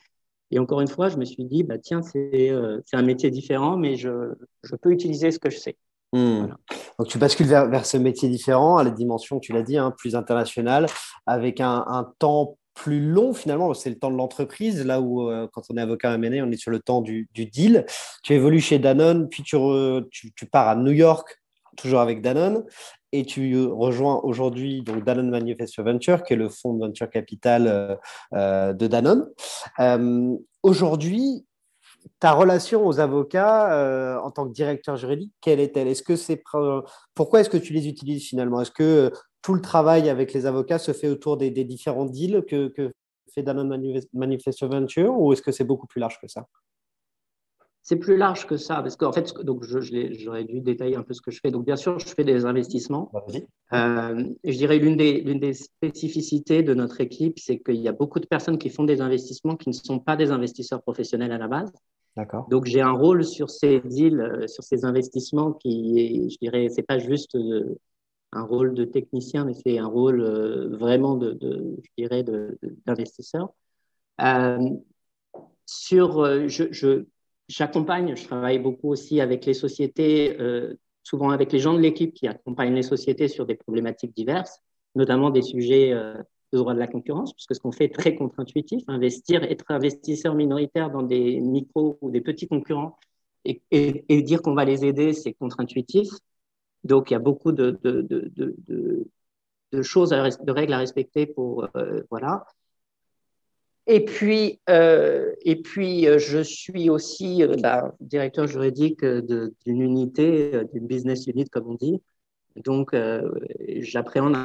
Et encore une fois, je me suis dit, bah, tiens, c'est un métier différent, mais je peux utiliser ce que je sais. Voilà. Donc tu bascules vers ce métier différent, à la dimension, tu l'as dit, hein, plus internationale, avec un temps plus long finalement, c'est le temps de l'entreprise, là où quand on est avocat M&A, on est sur le temps du deal. Tu évolues chez Danone, puis tu pars à New York, toujours avec Danone, et tu rejoins aujourd'hui donc Danone Manifesto Venture, qui est le fonds de venture capital de Danone. Aujourd'hui, ta relation aux avocats en tant que directeur juridique, quelle est-elle? Pourquoi est-ce que tu les utilises finalement? Est-ce que tout le travail avec les avocats se fait autour des différents deals que fait Danone Manifesto Venture ou est-ce que c'est beaucoup plus large que ça? C'est plus large que ça, parce qu'en fait, donc j'aurais dû détailler un peu ce que je fais. Donc, bien sûr, je fais des investissements. Vas-y. Et je dirais l'une des spécificités de notre équipe, c'est qu'il y a beaucoup de personnes qui font des investissements qui ne sont pas des investisseurs professionnels à la base. D'accord. Donc, j'ai un rôle sur ces deals, sur ces investissements qui est, je dirais, c'est pas juste un rôle de technicien, mais c'est un rôle vraiment je dirais, d'investisseur. Euh, j'accompagne, je travaille beaucoup aussi avec les sociétés, souvent avec les gens de l'équipe qui accompagnent les sociétés sur des problématiques diverses, notamment des sujets de droit de la concurrence, puisque ce qu'on fait est très contre-intuitif, être investisseur minoritaire dans des micros ou des petits concurrents et dire qu'on va les aider, c'est contre-intuitif. Donc, il y a beaucoup de choses, de règles à respecter pour, voilà. Je suis aussi directeur juridique d'une unité, d'une business unit, comme on dit. Donc, j'appréhende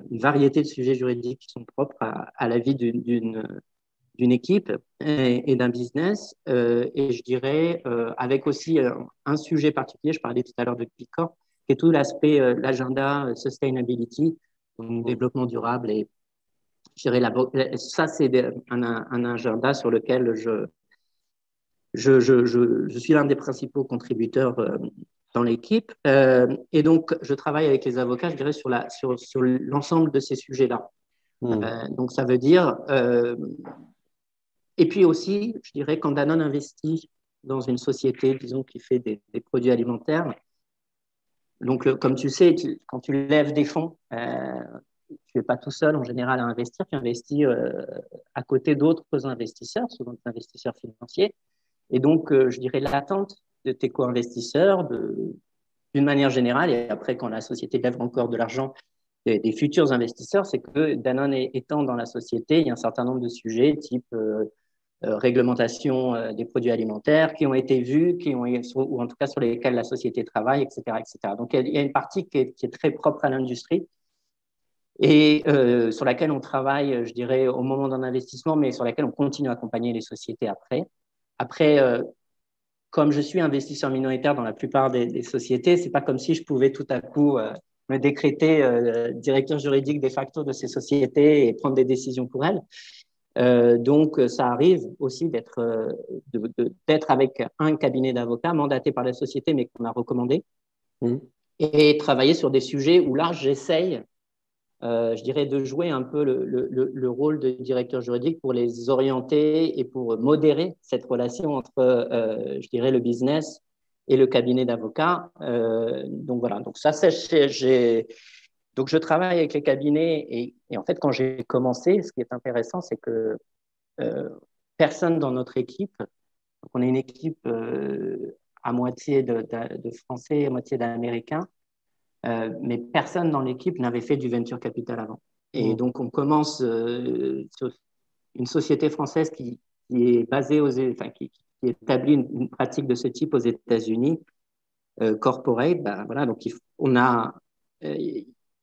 une variété de sujets juridiques qui sont propres à la vie d'une équipe et d'un business. Et je dirais, avec aussi un sujet particulier, je parlais tout à l'heure de Picor, qui est tout l'aspect, l'agenda sustainability, donc développement durable et je dirais ça, c'est un agenda sur lequel je suis l'un des principaux contributeurs dans l'équipe. Et donc, je travaille avec les avocats, je dirais, sur l'ensemble de ces sujets-là. Donc, ça veut dire. Et puis aussi, je dirais, quand Danone investit dans une société, disons, qui fait des produits alimentaires, donc, comme tu sais, quand tu lèves des fonds, tu n'es pas tout seul en général à investir, tu investis à côté d'autres investisseurs, souvent des investisseurs financiers. Et donc, je dirais l'attente de tes co-investisseurs, d'une manière générale, et après, quand la société lève encore de l'argent, des futurs investisseurs, c'est que Danone étant dans la société, il y a un certain nombre de sujets, type réglementation des produits alimentaires, qui ont été vus, ou en tout cas sur lesquels la société travaille, etc. etc. Donc, il y a une partie qui est très propre à l'industrie et sur laquelle on travaille, je dirais, au moment d'un investissement, mais sur laquelle on continue à accompagner les sociétés après. Après, comme je suis investisseur minoritaire dans la plupart des sociétés, c'est pas comme si je pouvais tout à coup me décréter directeur juridique de facto de ces sociétés et prendre des décisions pour elles. Donc, ça arrive aussi d'être avec un cabinet d'avocats mandaté par la société, mais qu'on a recommandé, et travailler sur des sujets où là, j'essaye je dirais, de jouer un peu le rôle de directeur juridique pour les orienter et pour modérer cette relation entre, je dirais, le business et le cabinet d'avocats. Donc voilà, donc ça, donc je travaille avec les cabinets et en fait, quand j'ai commencé, ce qui est intéressant, c'est que personne dans notre équipe, donc on est une équipe à moitié de Français, à moitié d'Américains, mais personne dans l'équipe n'avait fait du venture capital avant. Et donc, on commence sur une société française qui est basée qui établit une pratique de ce type aux États-Unis, corporate. Voilà, donc il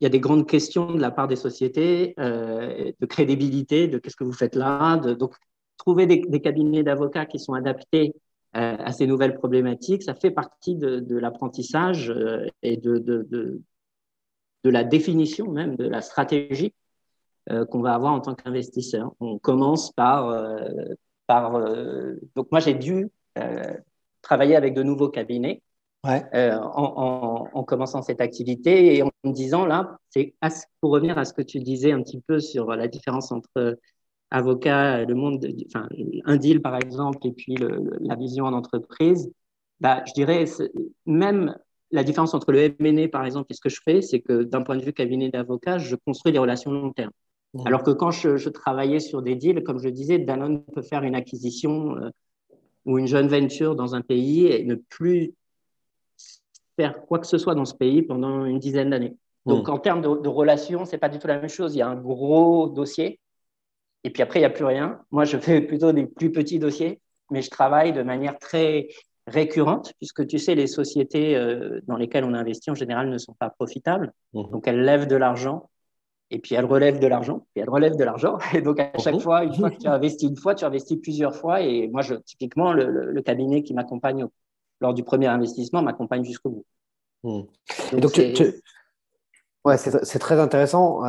y a des grandes questions de la part des sociétés, de crédibilité, de qu'est-ce que vous faites là. Donc, trouver des cabinets d'avocats qui sont adaptés à ces nouvelles problématiques, ça fait partie de l'apprentissage et de la définition même de la stratégie qu'on va avoir en tant qu'investisseur. On commence donc moi j'ai dû travailler avec de nouveaux cabinets en commençant cette activité et en me disant là, c'est pour revenir à ce que tu disais un petit peu sur la différence entre avocat, un deal par exemple, et puis la vision en entreprise, je dirais même la différence entre le M&A par exemple et ce que je fais, c'est que d'un point de vue cabinet d'avocat, je construis des relations long terme. Alors que quand je travaillais sur des deals, comme je disais, Danone peut faire une acquisition ou une jeune venture dans un pays et ne plus faire quoi que ce soit dans ce pays pendant une dizaine d'années. Donc en termes de relations, c'est pas du tout la même chose. Il y a un gros dossier. Et puis après, il n'y a plus rien. Moi, je fais plutôt des plus petits dossiers, mais je travaille de manière très récurrente, puisque tu sais, les sociétés dans lesquelles on investit en général ne sont pas profitables. Donc, elles lèvent de l'argent, et puis elles relèvent de l'argent, et elles relèvent de l'argent. Et donc, à chaque fois, une fois que tu as investi une fois, tu investis plusieurs fois. Et moi, typiquement, le cabinet qui m'accompagne lors du premier investissement m'accompagne jusqu'au bout. Donc Ouais, c'est très intéressant.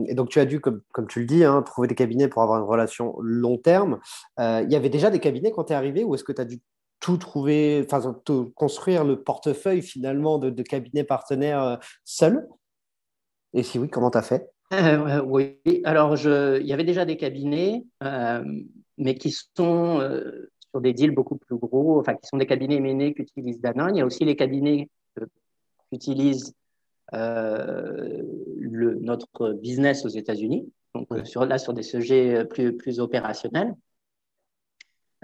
Et donc, tu as dû, comme tu le dis, hein, trouver des cabinets pour avoir une relation long terme. Il y avait déjà des cabinets quand tu es arrivé ou est-ce que tu as dû tout trouver, enfin, construire le portefeuille finalement de cabinets partenaires seul? Et si oui, comment tu as fait? Oui, alors il y avait déjà des cabinets, mais qui sont sur des deals beaucoup plus gros, enfin qui sont des cabinets M&A qu'utilisent Danone. Il y a aussi les cabinets qu'utilisent notre business aux États-Unis, donc Mhm. sur des sujets plus opérationnels.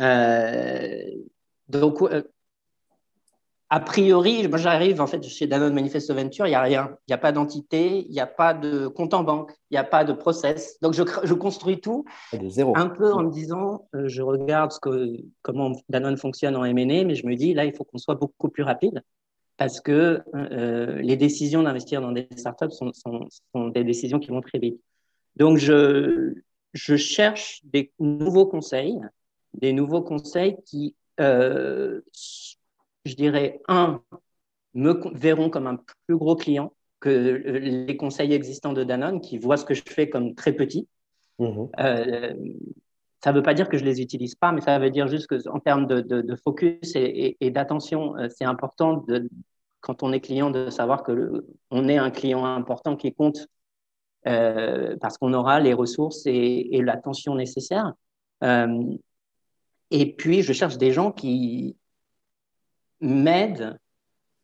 Euh, donc, a priori, moi j'arrive en fait chez Danone Manifesto Venture, il n'y a rien, il n'y a pas d'entité, il n'y a pas de compte en banque, il n'y a pas de process. Donc je construis tout De zéro. un peu en me disant, je regarde comment Danone fonctionne en M&A, mais je me dis là, il faut qu'on soit beaucoup plus rapide parce que les décisions d'investir dans des startups sont des décisions qui vont très vite. Donc je cherche des nouveaux conseils qui, je dirais, me verront comme un plus gros client que les conseils existants de Danone qui voient ce que je fais comme très petit. Mhm. Euh, Ça ne veut pas dire que je ne les utilise pas, mais ça veut dire juste qu'en termes de focus et d'attention, c'est important quand on est client de savoir on est un client important qui compte parce qu'on aura les ressources et l'attention nécessaire. Euh, et puis, je cherche des gens qui m'aident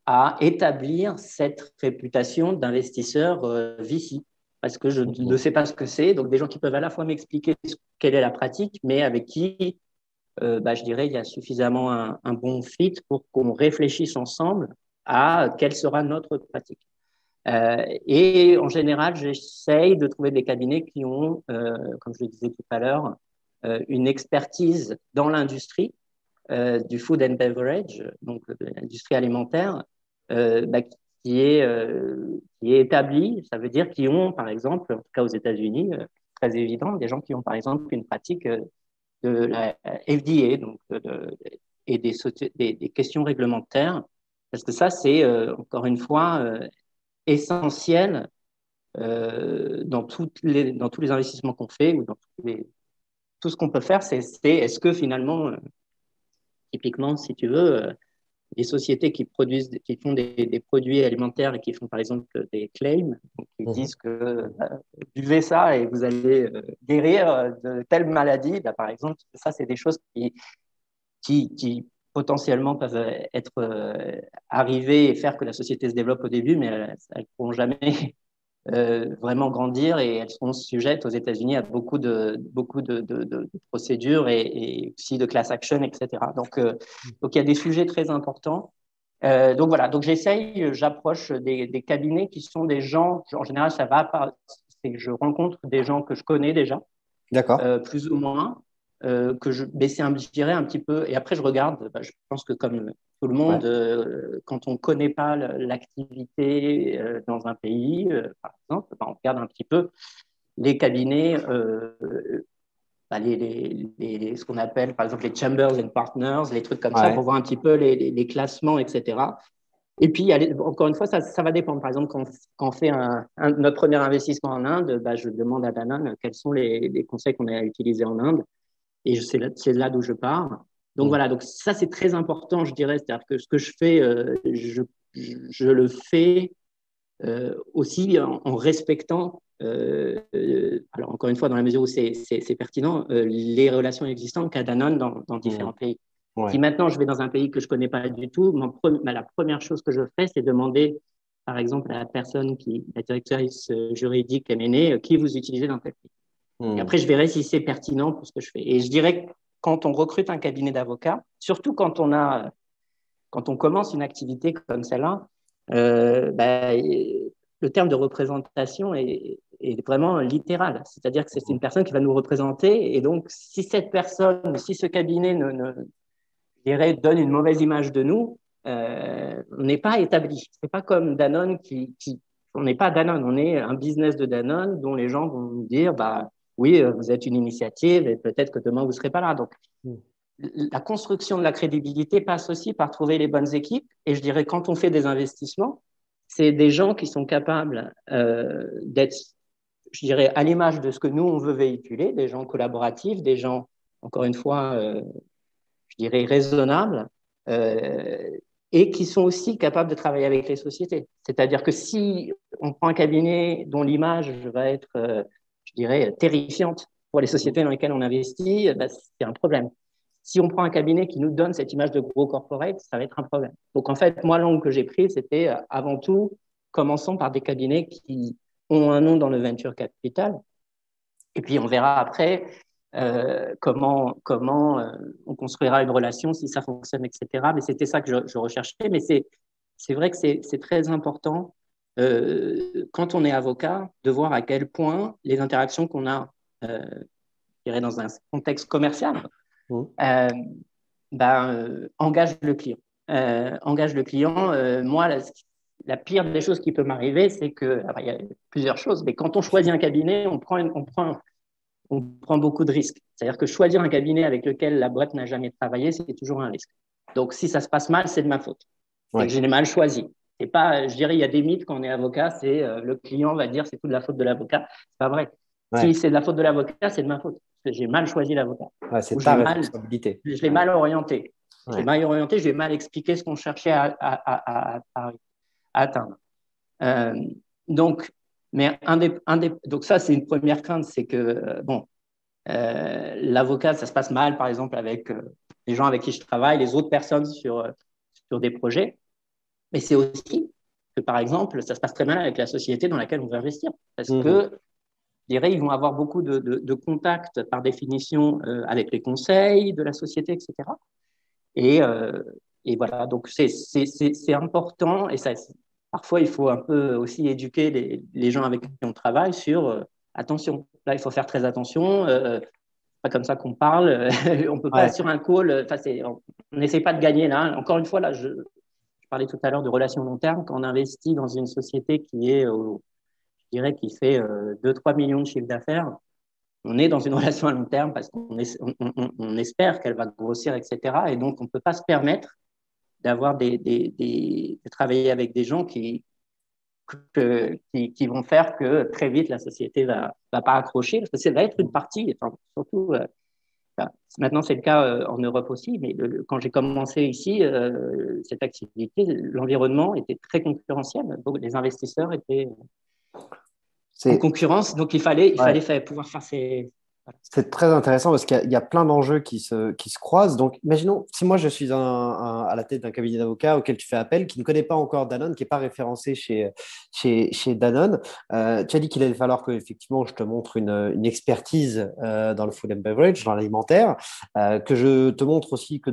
à établir cette réputation d'investisseur VC. Parce que je ne Ok. sais pas ce que c'est. Donc, des gens qui peuvent à la fois m'expliquer quelle est la pratique, mais avec qui, je dirais, il y a suffisamment un bon fit pour qu'on réfléchisse ensemble à quelle sera notre pratique. Et en général, j'essaye de trouver des cabinets qui ont, comme je le disais tout à l'heure, une expertise dans l'industrie du food and beverage, donc de l'industrie alimentaire, qui est établie. Ça veut dire qu'ils ont, par exemple, en tout cas aux États-Unis, très évident, des gens qui ont, par exemple, une pratique de la FDA, et des questions réglementaires, parce que ça, c'est encore une fois essentiel dans tous les investissements qu'on fait ou tout ce qu'on peut faire, c'est est-ce que finalement, typiquement, si tu veux, des sociétés qui font des produits alimentaires et qui font par exemple des claims, donc qui Mhm. disent que buvez ça et vous allez guérir de telle maladie, bah, par exemple, ça, c'est des choses qui potentiellement peuvent être arrivées et faire que la société se développe au début, mais elles ne pourront jamais vraiment grandir et elles seront sujettes aux États-Unis à beaucoup de procédures et aussi de class action, etc. Donc il y a des sujets très importants. Donc voilà, donc j'approche des cabinets qui sont des gens, en général ça va pas, c'est que je rencontre des gens que je connais déjà, D'accord. plus ou moins, je dirais un petit peu, et après je regarde, je pense que comme tout le Ouais. monde, quand on ne connaît pas l'activité dans un pays, par exemple, on regarde un petit peu les cabinets, ce qu'on appelle par exemple les Chambers and Partners, les trucs comme ça, Ouais. pour voir un petit peu les classements, etc. Et puis, encore une fois, ça va dépendre. Par exemple, quand on fait notre premier investissement en Inde, je demande à Danone quels sont les conseils qu'on a utilisés en Inde. Et c'est là d'où je pars. Donc Mhm. voilà, donc ça c'est très important, je dirais. C'est-à-dire que ce que je fais, je le fais aussi en respectant, alors encore une fois, dans la mesure où c'est pertinent, les relations existantes qu'a Danone dans différents Mhm. pays. Si Ouais. maintenant je vais dans un pays que je ne connais pas du tout, la première chose que je fais, c'est demander, par exemple, à la directrice juridique M&A, qui vous utilisez dans tel pays. Et Mhm. après, je verrai si c'est pertinent pour ce que je fais. Et je dirais que quand on recrute un cabinet d'avocats, surtout quand on commence une activité comme celle-là, le terme de représentation est vraiment littéral. C'est-à-dire que c'est une personne qui va nous représenter. Et donc, si cette personne, si ce cabinet je dirais, donne une mauvaise image de nous, on n'est pas établi. C'est pas comme Danone on n'est pas Danone, on est un business de Danone dont les gens vont nous dire, oui, vous êtes une initiative et peut-être que demain vous serez pas là. Donc, Mhm. la construction de la crédibilité passe aussi par trouver les bonnes équipes. Et je dirais, quand on fait des investissements, c'est des gens qui sont capables d'être, je dirais, à l'image de ce que nous, on veut véhiculer, des gens collaboratifs, des gens, encore une fois, je dirais, raisonnables, euh, et qui sont aussi capables de travailler avec les sociétés. C'est-à-dire que si on prend un cabinet dont l'image va être, je dirais, terrifiante pour les sociétés dans lesquelles on investit, ben, c'est un problème. Si on prend un cabinet qui nous donne cette image de gros corporate, ça va être un problème. Donc, en fait, moi, l'angle que j'ai pris, c'était avant tout, commençons par des cabinets qui ont un nom dans le venture capital. Et puis, on verra après comment on construira une relation, si ça fonctionne, etc. Mais c'était ça que je recherchais. Mais c'est vrai que c'est très important, quand on est avocat, de voir à quel point les interactions qu'on a, je dirais, dans un contexte commercial, Mmh. engage le client. Engage le client. Moi, la pire des choses qui peut m'arriver, c'est que, alors, il y a plusieurs choses, mais quand on choisit un cabinet, on prend beaucoup de risques. C'est-à-dire que choisir un cabinet avec lequel la boîte n'a jamais travaillé, c'est toujours un risque. Donc, si ça se passe mal, c'est de ma faute. C'est que Ouais, je l'ai mal choisi. C'est pas, je dirais, il y a des mythes quand on est avocat, c'est le client va dire c'est tout de la faute de l'avocat. C'est pas vrai. Si ouais, c'est de la faute de l'avocat, c'est de ma faute. Parce que j'ai mal choisi l'avocat. ouais, Ou c'est ta responsabilité. je l'ai mal orienté. Je l'ai Ouais. mal orienté, je l'ai mal expliqué ce qu'on cherchait à atteindre. Euh, donc, mais donc ça, c'est une première crainte, c'est que, bon, l'avocat, ça se passe mal, par exemple, avec les gens avec qui je travaille, les autres personnes sur des projets. Mais c'est aussi que, par exemple, ça se passe très mal avec la société dans laquelle on veut investir. Parce Mhm. que, je dirais, ils vont avoir beaucoup de contacts, par définition, avec les conseils de la société, etc. Et, euh, et voilà, donc c'est important. Et ça, parfois, il faut un peu aussi éduquer les gens avec qui on travaille sur attention. Là, il faut faire très attention. Pas comme ça qu'on parle. On peut pas Ouais. sur un call. On n'essaie pas de gagner là. Encore une fois, là, je parlais tout à l'heure de relations long terme. Quand on investit dans une société qui est, je dirais, qui fait 2-3 millions de chiffre d'affaires, on est dans une relation à long terme parce qu'on espère qu'elle va grossir, etc. Et donc, on ne peut pas se permettre d'avoir de travailler avec des gens qui vont faire que très vite la société va pas accrocher, parce que ça va être une partie, enfin, surtout maintenant c'est le cas en Europe aussi, mais quand j'ai commencé ici, cette activité, l'environnement était très concurrentiel, donc les investisseurs étaient en C'est concurrence, donc ouais. fallait pouvoir faire ces... C'est très intéressant parce qu'il y a plein d'enjeux qui se croisent. Donc, imaginons, si moi je suis à la tête d'un cabinet d'avocats auquel tu fais appel, qui ne connaît pas encore Danone, qui n'est pas référencé chez Danone, tu as dit qu'il allait falloir que effectivement je te montre une expertise dans le food and beverage, dans l'alimentaire, que je te montre aussi que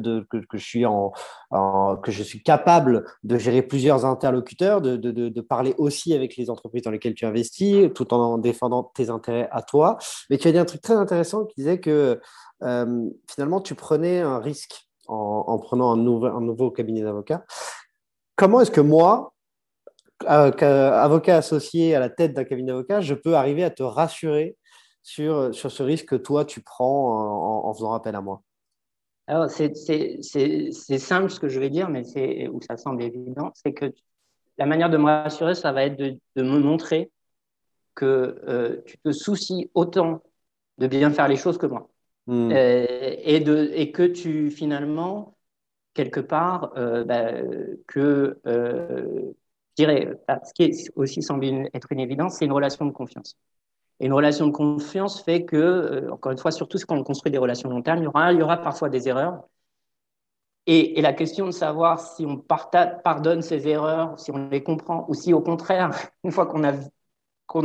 je suis que je suis capable de gérer plusieurs interlocuteurs, de parler aussi avec les entreprises dans lesquelles tu investis, tout en défendant tes intérêts à toi. Mais tu as dit un truc très intéressant qui disait que finalement, tu prenais un risque en prenant un nouveau cabinet d'avocats. Comment est-ce que moi, avocat associé à la tête d'un cabinet d'avocats, je peux arriver à te rassurer sur ce risque que toi, tu prends en faisant appel à moi? Alors, c'est simple ce que je vais dire, mais où ça semble évident, c'est que la manière de me rassurer, ça va être de me montrer que tu te soucies autant de bien faire les choses que moi. Hmm. Et que tu, finalement, quelque part, je dirais, ce qui est aussi semble être une évidence, c'est une relation de confiance. Et une relation de confiance fait que, encore une fois, surtout quand on construit des relations long terme, il y aura parfois des erreurs. Et la question de savoir si on pardonne ces erreurs, si on les comprend, ou si au contraire, une fois qu'on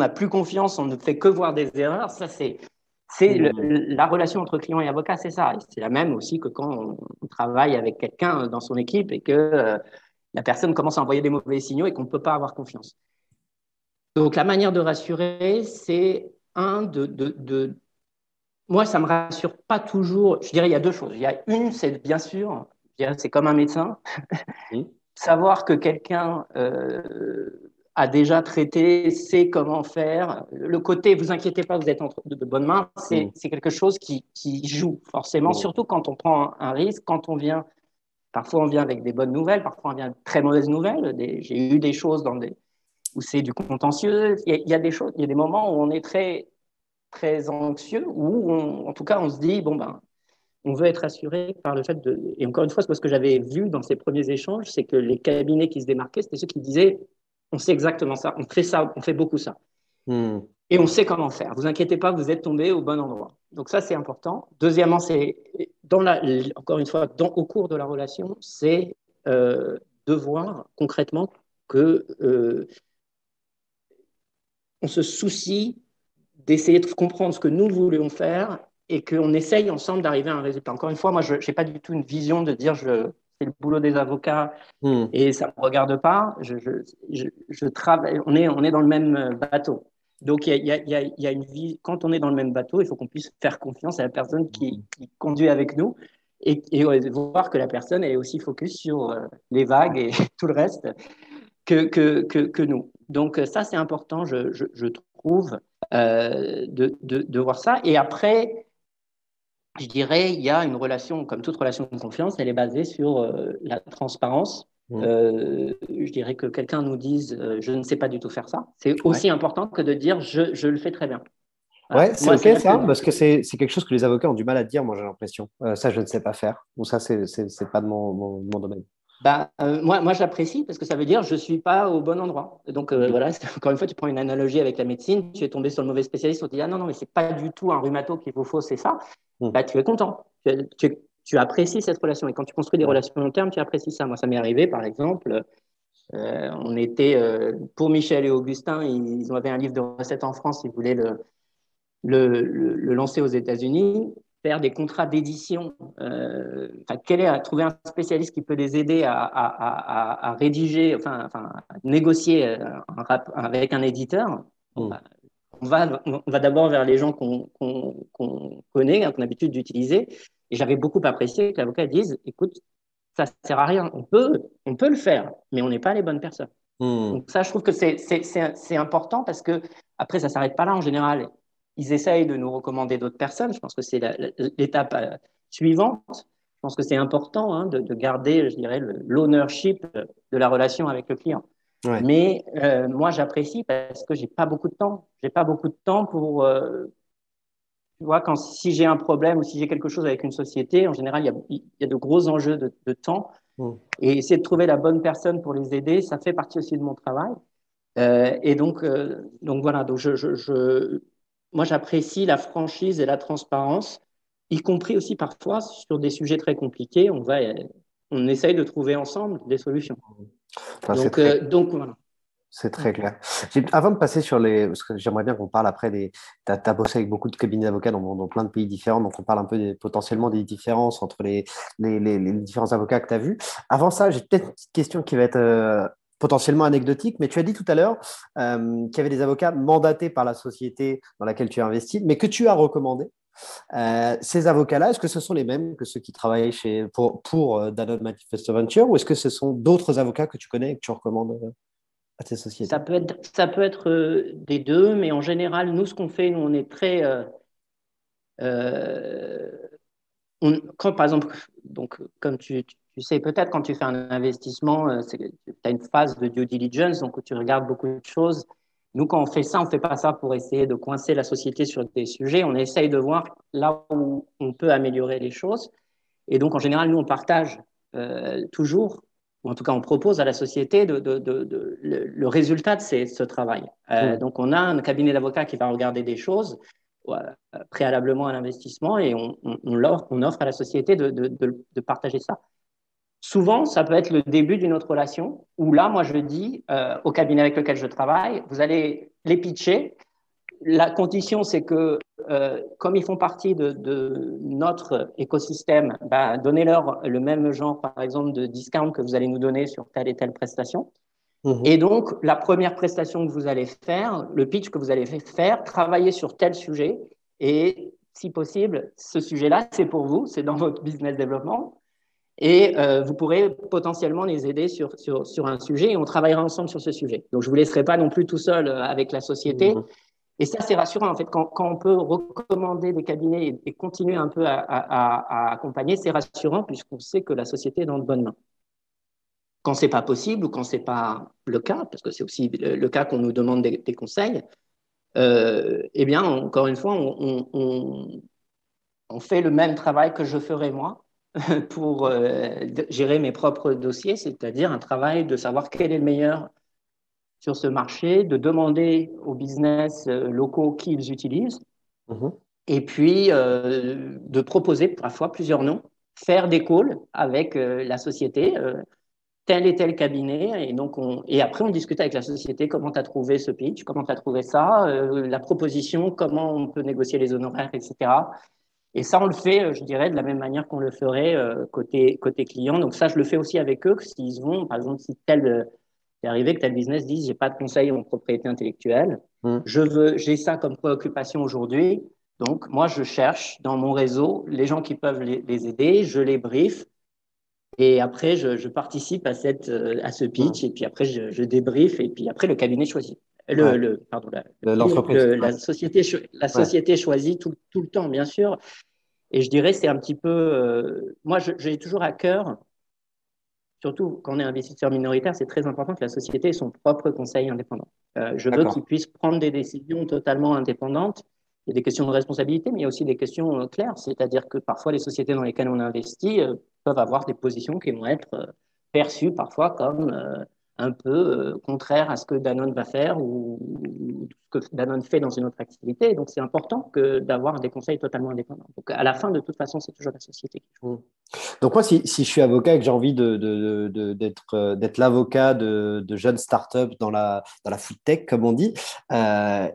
a plus confiance, on ne fait que voir des erreurs, ça Hmm. la relation entre client et avocat, c'est ça. C'est la même aussi que quand on travaille avec quelqu'un dans son équipe et que la personne commence à envoyer des mauvais signaux et qu'on ne peut pas avoir confiance. Donc la manière de rassurer, c'est moi, ça me rassure pas toujours. Je dirais il y a deux choses. Il y a une, c'est bien sûr, je dirais, c'est comme un médecin, Hmm. savoir que quelqu'un a déjà traité, sait comment faire. Le côté, vous inquiétez pas, vous êtes entre de bonnes mains, Hmm. c'est quelque chose qui joue forcément, Hmm. surtout quand on prend un risque, quand on vient, parfois on vient avec des bonnes nouvelles, parfois on vient de très mauvaises nouvelles. J'ai eu des choses où c'est du contentieux. Il y a des choses, il y a des moments où on est très, très anxieux, où en tout cas, on se dit, bon, ben, on veut être assuré par le fait de. Et encore une fois, ce que j'avais vu dans ces premiers échanges, c'est que les cabinets qui se démarquaient, c'était ceux qui disaient, on sait exactement ça, on fait beaucoup ça. Hmm. Et on sait comment faire. Vous inquiétez pas, vous êtes tombé au bon endroit. Donc ça, c'est important. Deuxièmement, c'est encore une fois, au cours de la relation, c'est de voir concrètement que on se soucie d'essayer de comprendre ce que nous voulons faire et qu'on essaye ensemble d'arriver à un résultat. Encore une fois, moi, je n'ai pas du tout une vision de dire c'est le boulot des avocats Hmm. et ça ne me regarde pas. Je travaille, on est dans le même bateau. Donc, il y a une vie. Quand on est dans le même bateau, il faut qu'on puisse faire confiance à la personne qui conduit avec nous et voir que la personne est aussi focus sur les vagues et tout le reste que nous. Donc, ça, c'est important, je trouve, de voir ça. Et après, je dirais, il y a une relation, comme toute relation de confiance, elle est basée sur la transparence. Hmm. Je dirais que quelqu'un nous dise je ne sais pas du tout faire ça. C'est Ouais. aussi important que de dire je le fais très bien. Voilà. Ouais, c'est Moi, OK c'est vrai que ça, parce que c'est quelque chose que les avocats ont du mal à dire, moi j'ai l'impression. Ça, je ne sais pas faire. Ou ça, c'est pas de mon domaine. moi j'apprécie parce que ça veut dire je ne suis pas au bon endroit. Donc Hmm. voilà, encore une fois, tu prends une analogie avec la médecine, tu es tombé sur le mauvais spécialiste, on te dit ah non, non, mais ce n'est pas du tout un rhumato qu'il vous faut, c'est ça. Hmm. Bah, tu es content. Tu apprécies cette relation. Et quand tu construis des Ouais. relations long terme, tu apprécies ça. Moi, ça m'est arrivé, par exemple, on était, pour Michel et Augustin, ils avaient un livre de recettes en France, ils voulaient le lancer aux États-Unis, faire des contrats d'édition. Trouver un spécialiste qui peut les aider à rédiger, à négocier avec un éditeur. Bon, Hmm. bah, on va d'abord vers les gens qu'on connaît, qu'on a l'habitude d'utiliser. Et j'avais beaucoup apprécié que l'avocat dise, écoute, ça ne sert à rien. On peut le faire, mais on n'est pas les bonnes personnes. Hmm. Donc ça, je trouve que c'est important parce que après, ça ne s'arrête pas là en général. Ils essayent de nous recommander d'autres personnes. Je pense que c'est l'étape suivante. Je pense que c'est important de garder, je dirais, l'ownership de la relation avec le client. Ouais. Mais moi, j'apprécie parce que j'ai pas beaucoup de temps. J'ai pas beaucoup de temps pour, tu vois, si j'ai un problème ou si j'ai quelque chose avec une société, en général, il y a de gros enjeux de temps. Hmm. Et essayer de trouver la bonne personne pour les aider, ça fait partie aussi de mon travail. Et donc voilà, donc moi j'apprécie la franchise et la transparence, y compris aussi parfois sur des sujets très compliqués. On essaye de trouver ensemble des solutions. Enfin, Donc voilà. c'est très clair. Avant de passer sur les. Parce que j'aimerais bien qu'on parle après des. Tu as bossé avec beaucoup de cabinets d'avocats dans plein de pays différents, donc on parle un peu potentiellement des différences entre les différents avocats que tu as vus. Avant ça, j'ai peut-être une petite question qui va être potentiellement anecdotique, mais tu as dit tout à l'heure qu'il y avait des avocats mandatés par la société dans laquelle tu as investi, mais que tu as recommandé. Ces avocats-là, est-ce que ce sont les mêmes que ceux qui travaillent pour Danone Manifesto Venture, ou est-ce que ce sont d'autres avocats que tu connais et que tu recommandes à tes sociétés? Ça peut être des deux, mais en général, nous, ce qu'on fait, nous, on est très. Euh, Quand, par exemple, donc, comme tu sais peut-être, quand tu fais un investissement, tu as une phase de due diligence, donc où tu regardes beaucoup de choses. Nous, quand on fait ça, on ne fait pas ça pour essayer de coincer la société sur des sujets. On essaye de voir là où on peut améliorer les choses. Et donc, en général, nous, on partage toujours, ou en tout cas, on propose à la société le résultat de ce travail. Hmm. Donc, on a un cabinet d'avocats qui va regarder des choses préalablement à l'investissement et on offre à la société de partager ça. Souvent, ça peut être le début d'une autre relation où là, moi, je dis au cabinet avec lequel je travaille, vous allez les pitcher. La condition, c'est que comme ils font partie de notre écosystème, bah, donnez-leur le même genre, par exemple, de discount que vous allez nous donner sur telle et telle prestation. Mhm. Et donc, la première prestation que vous allez faire, le pitch que vous allez faire, travailler sur tel sujet. Et si possible, ce sujet-là, c'est pour vous, c'est dans votre business développement. Et vous pourrez potentiellement les aider sur un sujet et on travaillera ensemble sur ce sujet. Donc, je ne vous laisserai pas non plus tout seul avec la société. Mhm. Et ça, c'est rassurant. En fait, quand on peut recommander des cabinets et continuer un peu à accompagner, c'est rassurant puisqu'on sait que la société est dans de bonnes mains. Quand c'est pas possible ou quand c'est pas le cas, parce que c'est aussi le cas qu'on nous demande des conseils, eh bien, encore une fois, on fait le même travail que je ferais moi pour gérer mes propres dossiers, c'est-à-dire un travail de savoir quel est le meilleur sur ce marché, de demander aux business locaux qui ils utilisent, Mhm. et puis de proposer parfois plusieurs noms, faire des calls avec la société, tel et tel cabinet, et après on discute avec la société comment tu as trouvé ce pitch, comment tu as trouvé ça, la proposition, comment on peut négocier les honoraires, etc. Et ça, on le fait, je dirais, de la même manière qu'on le ferait côté client. Donc ça, je le fais aussi avec eux, s'ils vont, par exemple, si c'est arrivé que tel business dise, j'ai pas de conseil en propriété intellectuelle, Mhm. j'ai ça comme préoccupation aujourd'hui. Donc moi, je cherche dans mon réseau les gens qui peuvent les aider, je les brief, et après, je participe à ce Mhm. pitch, et puis après, je débrief, et puis après, le cabinet choisit. Ouais. Pardon, L'entreprise. Ouais. la Ouais. société choisit tout le temps, bien sûr. Et je dirais, c'est un petit peu. Moi, j'ai toujours à cœur, surtout quand on est investisseur minoritaire, c'est très important que la société ait son propre conseil indépendant. Je veux qu'il D'accord. puisse prendre des décisions totalement indépendantes. Il y a des questions de responsabilité, mais il y a aussi des questions claires. C'est-à-dire que parfois, les sociétés dans lesquelles on investit peuvent avoir des positions qui vont être perçues parfois comme un peu contraires à ce que Danone va faire ou ce que Danone fait dans une autre activité. Donc, c'est important d'avoir des conseils totalement indépendants. Donc, à la fin, de toute façon, c'est toujours la société qui Mhm. Donc moi, si je suis avocat et que j'ai envie d'être l'avocat de jeunes startups dans la food tech, comme on dit, euh,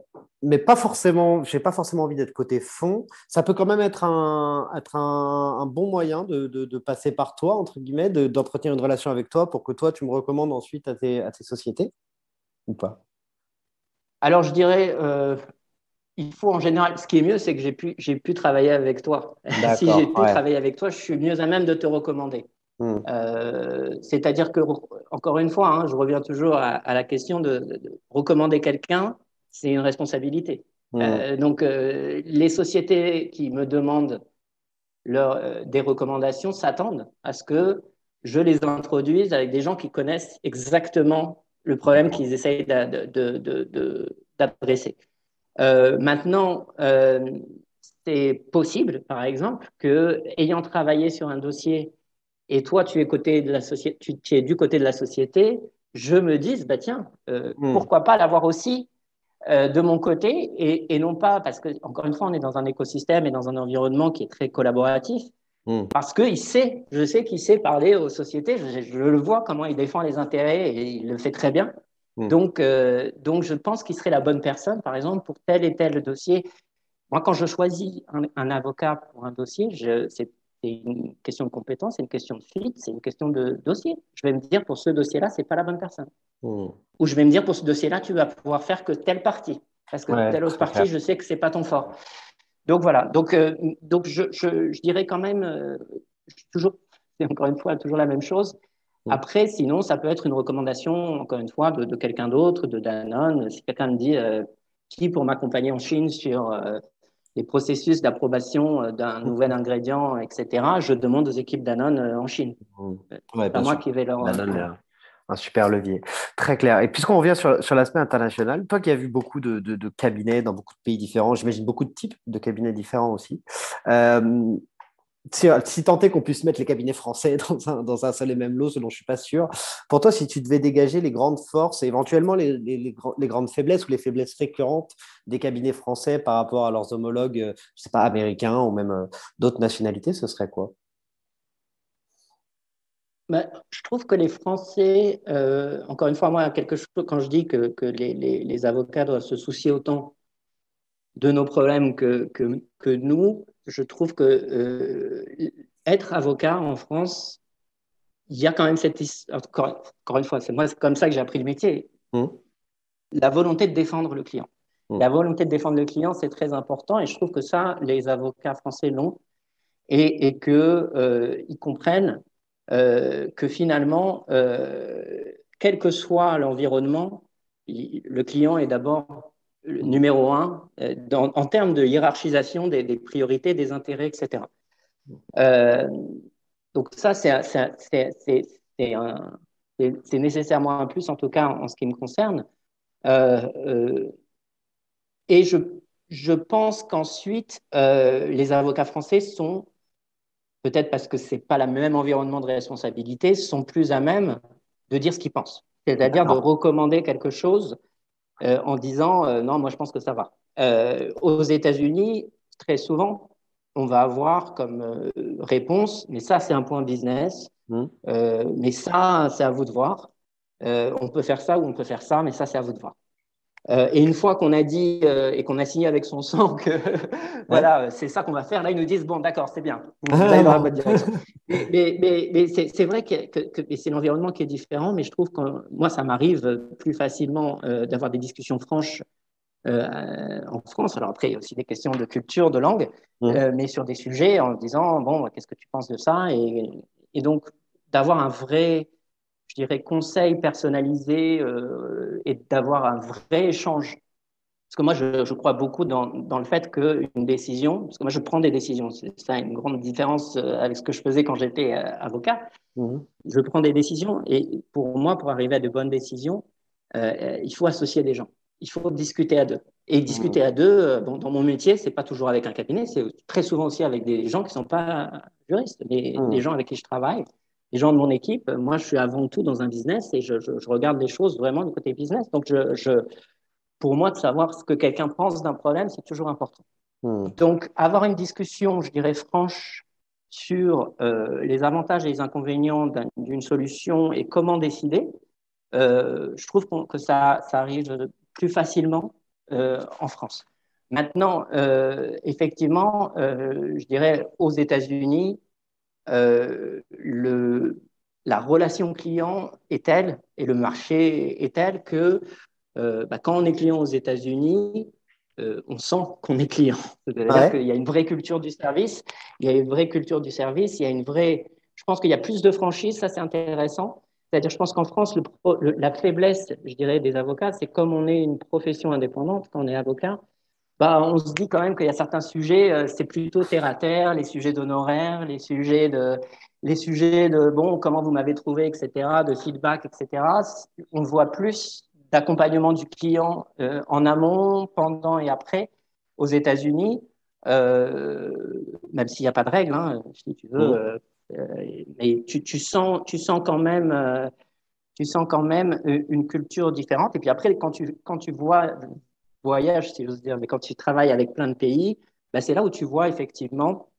mais pas forcément, j'ai pas forcément envie d'être côté fond, ça peut quand même être un bon moyen de passer par toi, entre guillemets, d'entretenir une relation avec toi pour que toi, tu me recommandes ensuite à tes sociétés ou pas? Alors, je dirais, il faut en général, ce qui est mieux, c'est que j'ai pu travailler avec toi. Si j'ai D'accord, pu ouais. travailler avec toi, je suis mieux à même de te recommander. Hmm, C'est-à-dire que, encore une fois, hein, je reviens toujours à la question de recommander quelqu'un, c'est une responsabilité. hmm, Donc, les sociétés qui me demandent des recommandations s'attendent à ce que je les introduise avec des gens qui connaissent exactement le problème d'accord. qu'ils essayent d'adresser. Maintenant, c'est possible, par exemple, que ayant travaillé sur un dossier et toi, tu es côté de la société, tu es du côté de la société, je me dise, bah tiens, Hmm, pourquoi pas l'avoir aussi de mon côté et non pas parce que, encore une fois, on est dans un écosystème et dans un environnement qui est très collaboratif. hmm, Parce que je sais qu'il sait parler aux sociétés, je le vois comment il défend les intérêts et il le fait très bien. hmm. Donc je pense qu'il serait la bonne personne, par exemple, pour tel et tel dossier. Moi, quand je choisis un avocat pour un dossier, c'est une question de compétence, c'est une question de fit, c'est une question de dossier. Je vais me dire, pour ce dossier-là, c'est pas la bonne personne. Hmm. Ou je vais me dire, pour ce dossier-là, tu vas pouvoir faire que telle partie. Parce que Ouais, telle autre très partie, clair. je sais que c'est pas ton fort. Donc voilà. Donc je dirais quand même, toujours, c'est encore une fois toujours la même chose. Hmm. Après, sinon, ça peut être une recommandation, encore une fois, de quelqu'un d'autre, de Danone. Si quelqu'un me dit qui pour m'accompagner en Chine sur les processus d'approbation d'un nouvel ingrédient, etc., je demande aux équipes Danone en Chine. Hmm. C'est Ouais, pas bien moi sûr. qui vais leur. Danone est Voilà. un super levier. Très clair. Et puisqu'on revient sur l'aspect international, toi qui as vu beaucoup de cabinets dans beaucoup de pays différents, j'imagine beaucoup de types de cabinets différents aussi. euh, si tant est qu'on puisse mettre les cabinets français dans un seul et même lot, ce dont je ne suis pas sûr, pour toi, si tu devais dégager les grandes forces et éventuellement les grandes faiblesses ou les faiblesses récurrentes des cabinets français par rapport à leurs homologues, je ne sais pas, américains ou même d'autres nationalités, ce serait quoi? Ben, je trouve que les Français, encore une fois, moi, quelque chose, quand je dis que les avocats doivent se soucier autant de nos problèmes que nous, je trouve que être avocat en France, il y a quand même encore une fois, c'est moi, c'est comme ça que j'ai appris le métier, Hmm. la volonté de défendre le client. Hmm. La volonté de défendre le client, c'est très important et je trouve que ça, les avocats français l'ont et que ils comprennent que finalement, quel que soit l'environnement, le client est d'abord le numéro un en termes de hiérarchisation des priorités, des intérêts, etc. Euh, donc ça, c'est un, c'est nécessairement un plus, en tout cas en ce qui me concerne. Euh, euh, et je pense qu'ensuite, les avocats français sont, peut-être parce que c'est pas le même environnement de responsabilité, sont plus à même de dire ce qu'ils pensent. C'est-à-dire de D'accord. recommander quelque chose en disant non, moi je pense que ça va. Aux États-Unis, très souvent, on va avoir comme réponse, mais ça c'est un point business, Hmm. mais ça c'est à vous de voir. On peut faire ça ou on peut faire ça, mais ça c'est à vous de voir. Et une fois qu'on a dit et qu'on a signé avec son sang que Ouais. voilà, c'est ça qu'on va faire, là ils nous disent bon d'accord, c'est bien, vous allez dans la bonne direction. Mais c'est vrai que c'est l'environnement qui est différent, mais je trouve que moi ça m'arrive plus facilement d'avoir des discussions franches en France. Alors après, il y a aussi des questions de culture, de langue, Hmm. mais sur des sujets en disant, bon, qu'est-ce que tu penses de ça et donc, d'avoir un vrai, je dirais, conseil personnalisé et d'avoir un vrai échange. Parce que moi, je crois beaucoup dans le fait qu'une décision, parce que moi, je prends des décisions, c'est ça une grande différence avec ce que je faisais quand j'étais avocat. Hmm. Je prends des décisions et pour moi, pour arriver à de bonnes décisions, il faut associer des gens. Il faut discuter à deux. Et Hmm. discuter à deux, bon, dans mon métier, c'est pas toujours avec un cabinet, c'est très souvent aussi avec des gens qui sont pas juristes, des Hmm. gens avec qui je travaille, des gens de mon équipe. Moi, je suis avant tout dans un business et je regarde les choses vraiment du côté business. Donc, pour moi, de savoir ce que quelqu'un pense d'un problème, c'est toujours important. Hmm. Donc, avoir une discussion, je dirais, franche sur les avantages et les inconvénients d'une solution et comment décider, je trouve que ça arrive plus facilement en France. Maintenant, effectivement, je dirais aux États-Unis, la relation client est telle et le marché est tel que quand on est client aux États-Unis, on sent qu'on est client. C'est-à-dire qu'il Ouais. y a une vraie culture du service, il y a une vraie culture du service, il y a une vraie. Je pense qu'il y a plus de franchise, ça c'est intéressant. C'est-à-dire, je pense qu'en France, la faiblesse, je dirais, des avocats, c'est comme on est une profession indépendante, quand on est avocat, bah, on se dit quand même qu'il y a certains sujets, c'est plutôt terre à terre, les sujets d'honoraires, les sujets de bon, comment vous m'avez trouvé, etc., de feedback, etc. On voit plus d'accompagnement du client en amont, pendant et après aux États-Unis, euh, même s'il n'y a pas de règles, hein, si tu veux, Hmm. mais tu sens quand même. Tu sens quand même une culture différente. Et puis après, quand tu voyages, si j'ose dire, mais quand tu travailles avec plein de pays, ben c'est là où tu vois effectivement,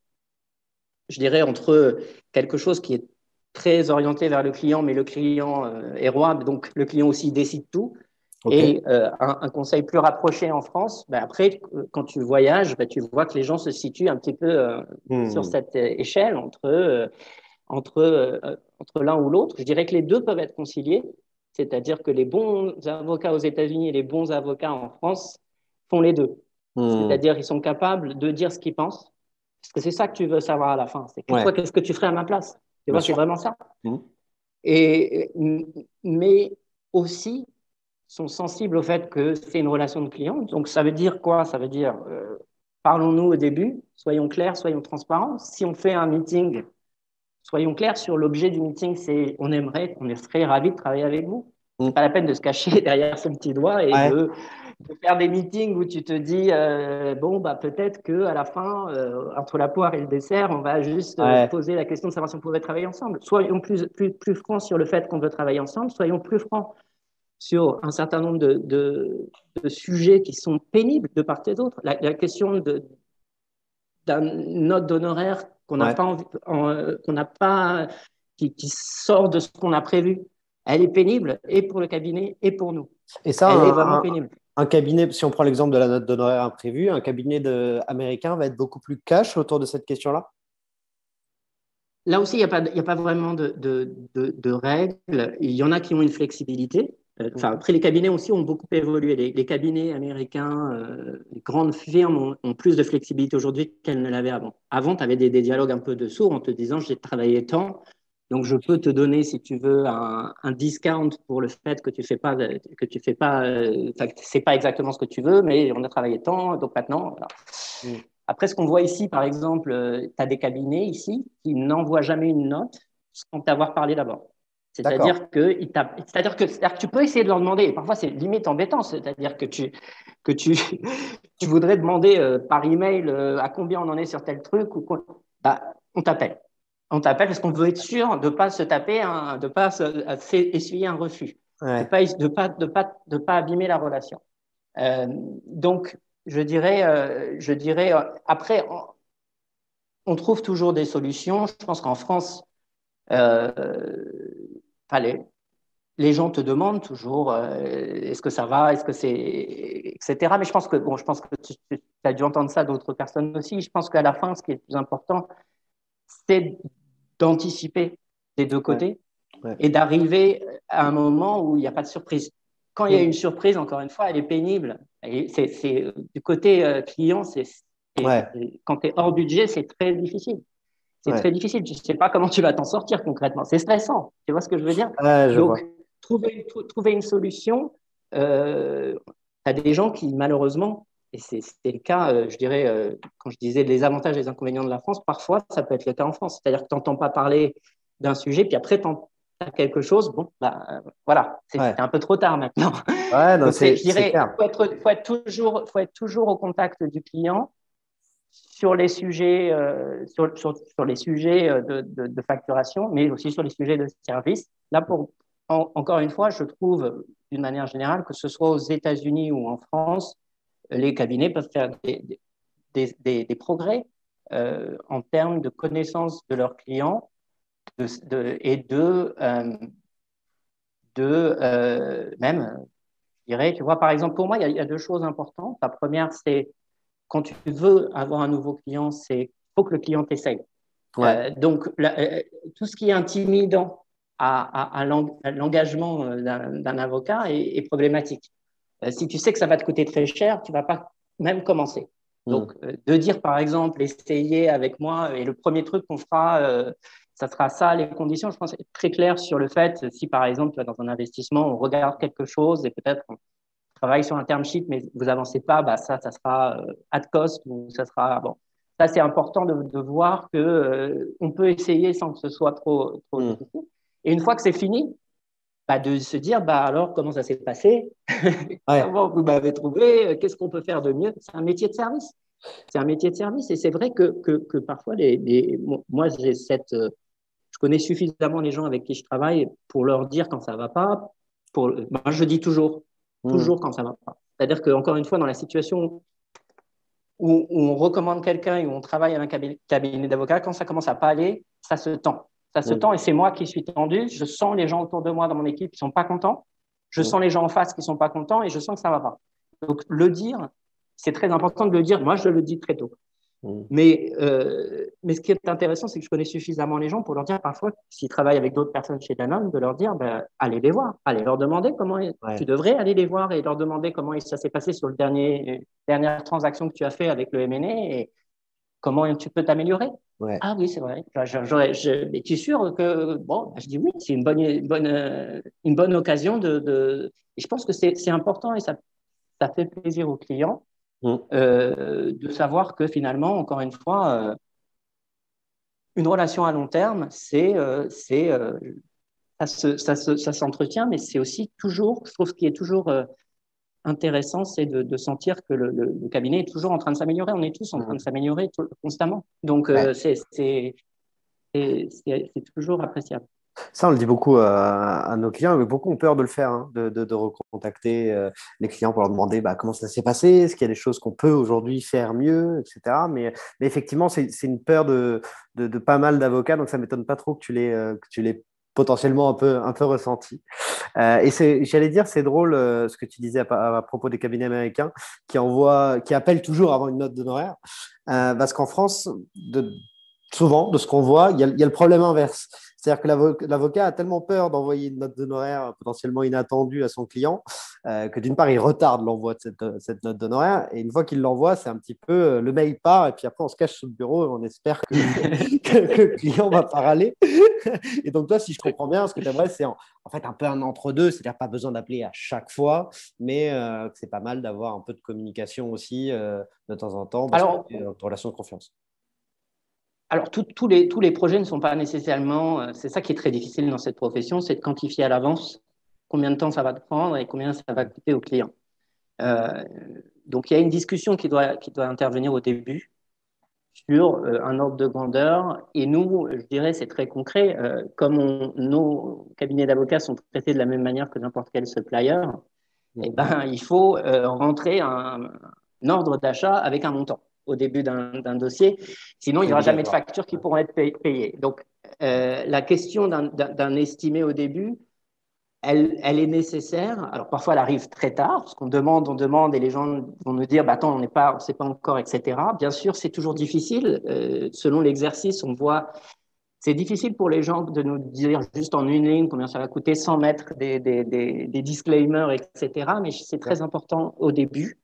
je dirais, entre quelque chose qui est très orienté vers le client, mais le client est roi, donc le client aussi décide tout, Ok. et un conseil plus rapproché en France, ben après, quand tu voyages, ben tu vois que les gens se situent un petit peu sur Hmm. cette échelle entre l'un ou l'autre. Je dirais que les deux peuvent être conciliés, c'est-à-dire que les bons avocats aux États-Unis et les bons avocats en France font les deux. Hmm. C'est-à-dire qu'ils sont capables de dire ce qu'ils pensent, parce que c'est ça que tu veux savoir à la fin. C'est que Ouais, toi, qu'est-ce que tu ferais à ma place? Tu bien vois, c'est sûr. vraiment ça. Hmm. Et, mais aussi sont sensibles au fait que c'est une relation de client. Donc ça veut dire quoi? Ça veut dire parlons-nous au début, soyons clairs, soyons transparents. Si on fait un meeting, soyons clairs sur l'objet du meeting, c'est on serait ravis de travailler avec vous. C'est Hmm. pas la peine de se cacher derrière son petit doigt et Ouais. de faire des meetings où tu te dis bon bah peut-être que à la fin entre la poire et le dessert, on va juste Ouais. poser la question de savoir si on pourrait travailler ensemble. Soyons plus francs sur le fait qu'on veut travailler ensemble, soyons plus francs sur un certain nombre de sujets qui sont pénibles de part et d'autre. La question d'un note d'honoraire qu'on n'a Ouais. pas qu'on n'a pas, qui sort de ce qu'on a prévu. Elle est pénible et pour le cabinet et pour nous. Et ça, Elle est vraiment pénible. un cabinet, si on prend l'exemple de la note d'honoraires imprévue, un cabinet américain va être beaucoup plus cash autour de cette question-là? Là aussi, il y a pas vraiment de règles. Il y en a qui ont une flexibilité. Enfin, Mhm. après, les cabinets aussi ont beaucoup évolué. Les cabinets américains, les grandes firmes ont plus de flexibilité aujourd'hui qu'elles ne l'avaient avant. Avant, tu avais des dialogues un peu de sourds en te disant, j'ai travaillé tant, donc je peux te donner, si tu veux, un discount pour le fait enfin, que c'est pas exactement ce que tu veux, mais on a travaillé tant, donc maintenant, voilà. Mhm. Après, ce qu'on voit ici, par exemple, tu as des cabinets ici qui n'envoient jamais une note sans t'avoir parlé d'abord. D'accord. C'est-à-dire que tu peux essayer de leur demander, et parfois c'est limite embêtant, c'est-à-dire que tu, tu voudrais demander par email à combien on en est sur tel truc, ou quoi. Bah, on t'appelle. On t'appelle parce qu'on veut être sûr de ne pas se taper, de ne pas essuyer un refus, Ouais. de pas abîmer la relation. Euh, donc, après, on trouve toujours des solutions. Je pense qu'en France, euh, enfin, les gens te demandent toujours est-ce que ça va, est-ce que c'est, etc. Mais je pense que tu as dû entendre ça d'autres personnes aussi. Je pense qu'à la fin, ce qui est le plus important, c'est d'anticiper des deux Ouais. côtés Ouais. et d'arriver à un moment où il n'y a pas de surprise. Quand il y a Mm. une surprise, encore une fois, elle est pénible. Et du côté client, Ouais. quand tu es hors budget, c'est très difficile. C'est Ouais. très difficile. Tu ne sais pas comment tu vas t'en sortir concrètement. C'est stressant. Tu vois ce que je veux dire? Ouais, je Donc, vois. trouver une solution, tu as des gens qui, malheureusement, et c'est le cas, je dirais, quand je disais les avantages et les inconvénients de la France, parfois, ça peut être le cas en France. C'est-à-dire que tu n'entends pas parler d'un sujet, puis après, tu entends quelque chose. Bon, bah, voilà, Ouais. c'est un peu trop tard maintenant. Ouais, non, Donc, je c'est dirais, clair. faut être toujours au contact du client sur les sujets, sur les sujets de facturation, mais aussi sur les sujets de service. Là, encore une fois, je trouve d'une manière générale que ce soit aux États-Unis ou en France, les cabinets peuvent faire des progrès en termes de connaissance de leurs clients et même, je dirais, tu vois, par exemple, pour moi, il y a deux choses importantes. La première, c'est quand tu veux avoir un nouveau client, c'est faut que le client t'essaye. Ouais. Donc, tout ce qui est intimidant à l'engagement d'un avocat est problématique. Si tu sais que ça va te coûter très cher, tu ne vas pas même commencer. Mm. Donc, de dire, par exemple, essayez avec moi, et le premier truc qu'on fera, ça sera ça, les conditions, je pense, être très clair sur le fait, si par exemple, tu vas dans un investissement, on regarde quelque chose et peut-être on travaille sur un term sheet, mais vous avancez pas, bah ça sera at cost ou ça sera, bon. Ça, c'est important de voir que on peut essayer sans que ce soit trop Mm. difficile. Et une fois que c'est fini, bah, de se dire, bah alors, comment ça s'est passé? Ouais. Comment vous m'avez trouvé? Qu'est-ce qu'on peut faire de mieux? C'est un métier de service. C'est un métier de service. Et c'est vrai que parfois, moi, je connais suffisamment les gens avec qui je travaille pour leur dire quand ça va pas. Moi, je dis Mm. toujours quand ça va pas. C'est-à-dire qu'encore une fois, dans la situation où on recommande quelqu'un et où on travaille avec un cabinet d'avocats, quand ça commence à pas aller, ça se tend. Ça se Mm. tend et c'est moi qui suis tendu. Je sens les gens autour de moi dans mon équipe qui sont pas contents. Je Mm. sens les gens en face qui sont pas contents et je sens que ça va pas. Donc, le dire, c'est très important de le dire. Moi, je le dis très tôt. Mm. Mais ce qui est intéressant, c'est que je connais suffisamment les gens pour leur dire parfois, s'ils travaillent avec d'autres personnes chez Danone, de leur dire, ben, allez les voir, allez leur demander tu Ouais. devrais aller les voir et leur demander comment ça s'est passé sur dernière transaction que tu as fait avec le M&A et comment tu peux t'améliorer. Ouais. Ah oui, c'est vrai. Mais tu es sûr que, bon, je dis oui, c'est une bonne occasion et je pense que c'est important et ça fait plaisir aux clients Mm. de savoir que finalement, encore une fois, une relation à long terme, ça s'entretient, mais c'est aussi toujours, je trouve ce qui est toujours intéressant, c'est de sentir que le cabinet est toujours en train de s'améliorer. On est tous en train de Mm. s'améliorer constamment. Donc, Ouais. c'est toujours appréciable. Ça, on le dit beaucoup à nos clients, mais beaucoup ont peur de le faire, hein, de recontacter les clients pour leur demander bah, comment ça s'est passé, est-ce qu'il y a des choses qu'on peut aujourd'hui faire mieux, etc. Mais effectivement, c'est une peur de pas mal d'avocats, donc ça ne m'étonne pas trop que tu l'aies potentiellement un peu ressenti. J'allais dire, c'est drôle ce que tu disais à propos des cabinets américains qui appellent toujours avant une note d'honoraire, parce qu'en France, souvent, de ce qu'on voit, il y a le problème inverse. C'est-à-dire que l'avocat a tellement peur d'envoyer une note d'honoraire potentiellement inattendue à son client que d'une part, il retarde l'envoi de cette note d'honoraire. Et une fois qu'il l'envoie, c'est un petit peu le mail part et puis après, on se cache sous le bureau et on espère que le client va pas râler. Et donc, toi, si je comprends bien, ce que tu aimerais, c'est en fait un peu un entre-deux, c'est-à-dire pas besoin d'appeler à chaque fois, mais que c'est pas mal d'avoir un peu de communication aussi de temps en temps parce que Alors, c'est une relation de confiance. Alors, tous les projets ne sont pas nécessairement. C'est ça qui est très difficile dans cette profession, c'est de quantifier à l'avance combien de temps ça va te prendre et combien ça va coûter au client. Euh, donc, il y a une discussion qui doit intervenir au début sur un ordre de grandeur. Et nous, je dirais, c'est très concret. Comme nos cabinets d'avocats sont traités de la même manière que n'importe quel supplier, eh ben, il faut rentrer un ordre d'achat avec un montant au début d'un dossier. Sinon, il n'y aura jamais de factures qui pourront être payées. Donc, la question d'un estimé au début, elle est nécessaire. Alors, parfois, elle arrive très tard, parce qu'on demande, on demande, et les gens vont nous dire, bah, attends, on ne sait pas encore, etc. Bien sûr, c'est toujours difficile. Selon l'exercice, on voit, c'est difficile pour les gens de nous dire juste en une ligne combien ça va coûter sans mettre des disclaimers, etc. Mais c'est très important au début.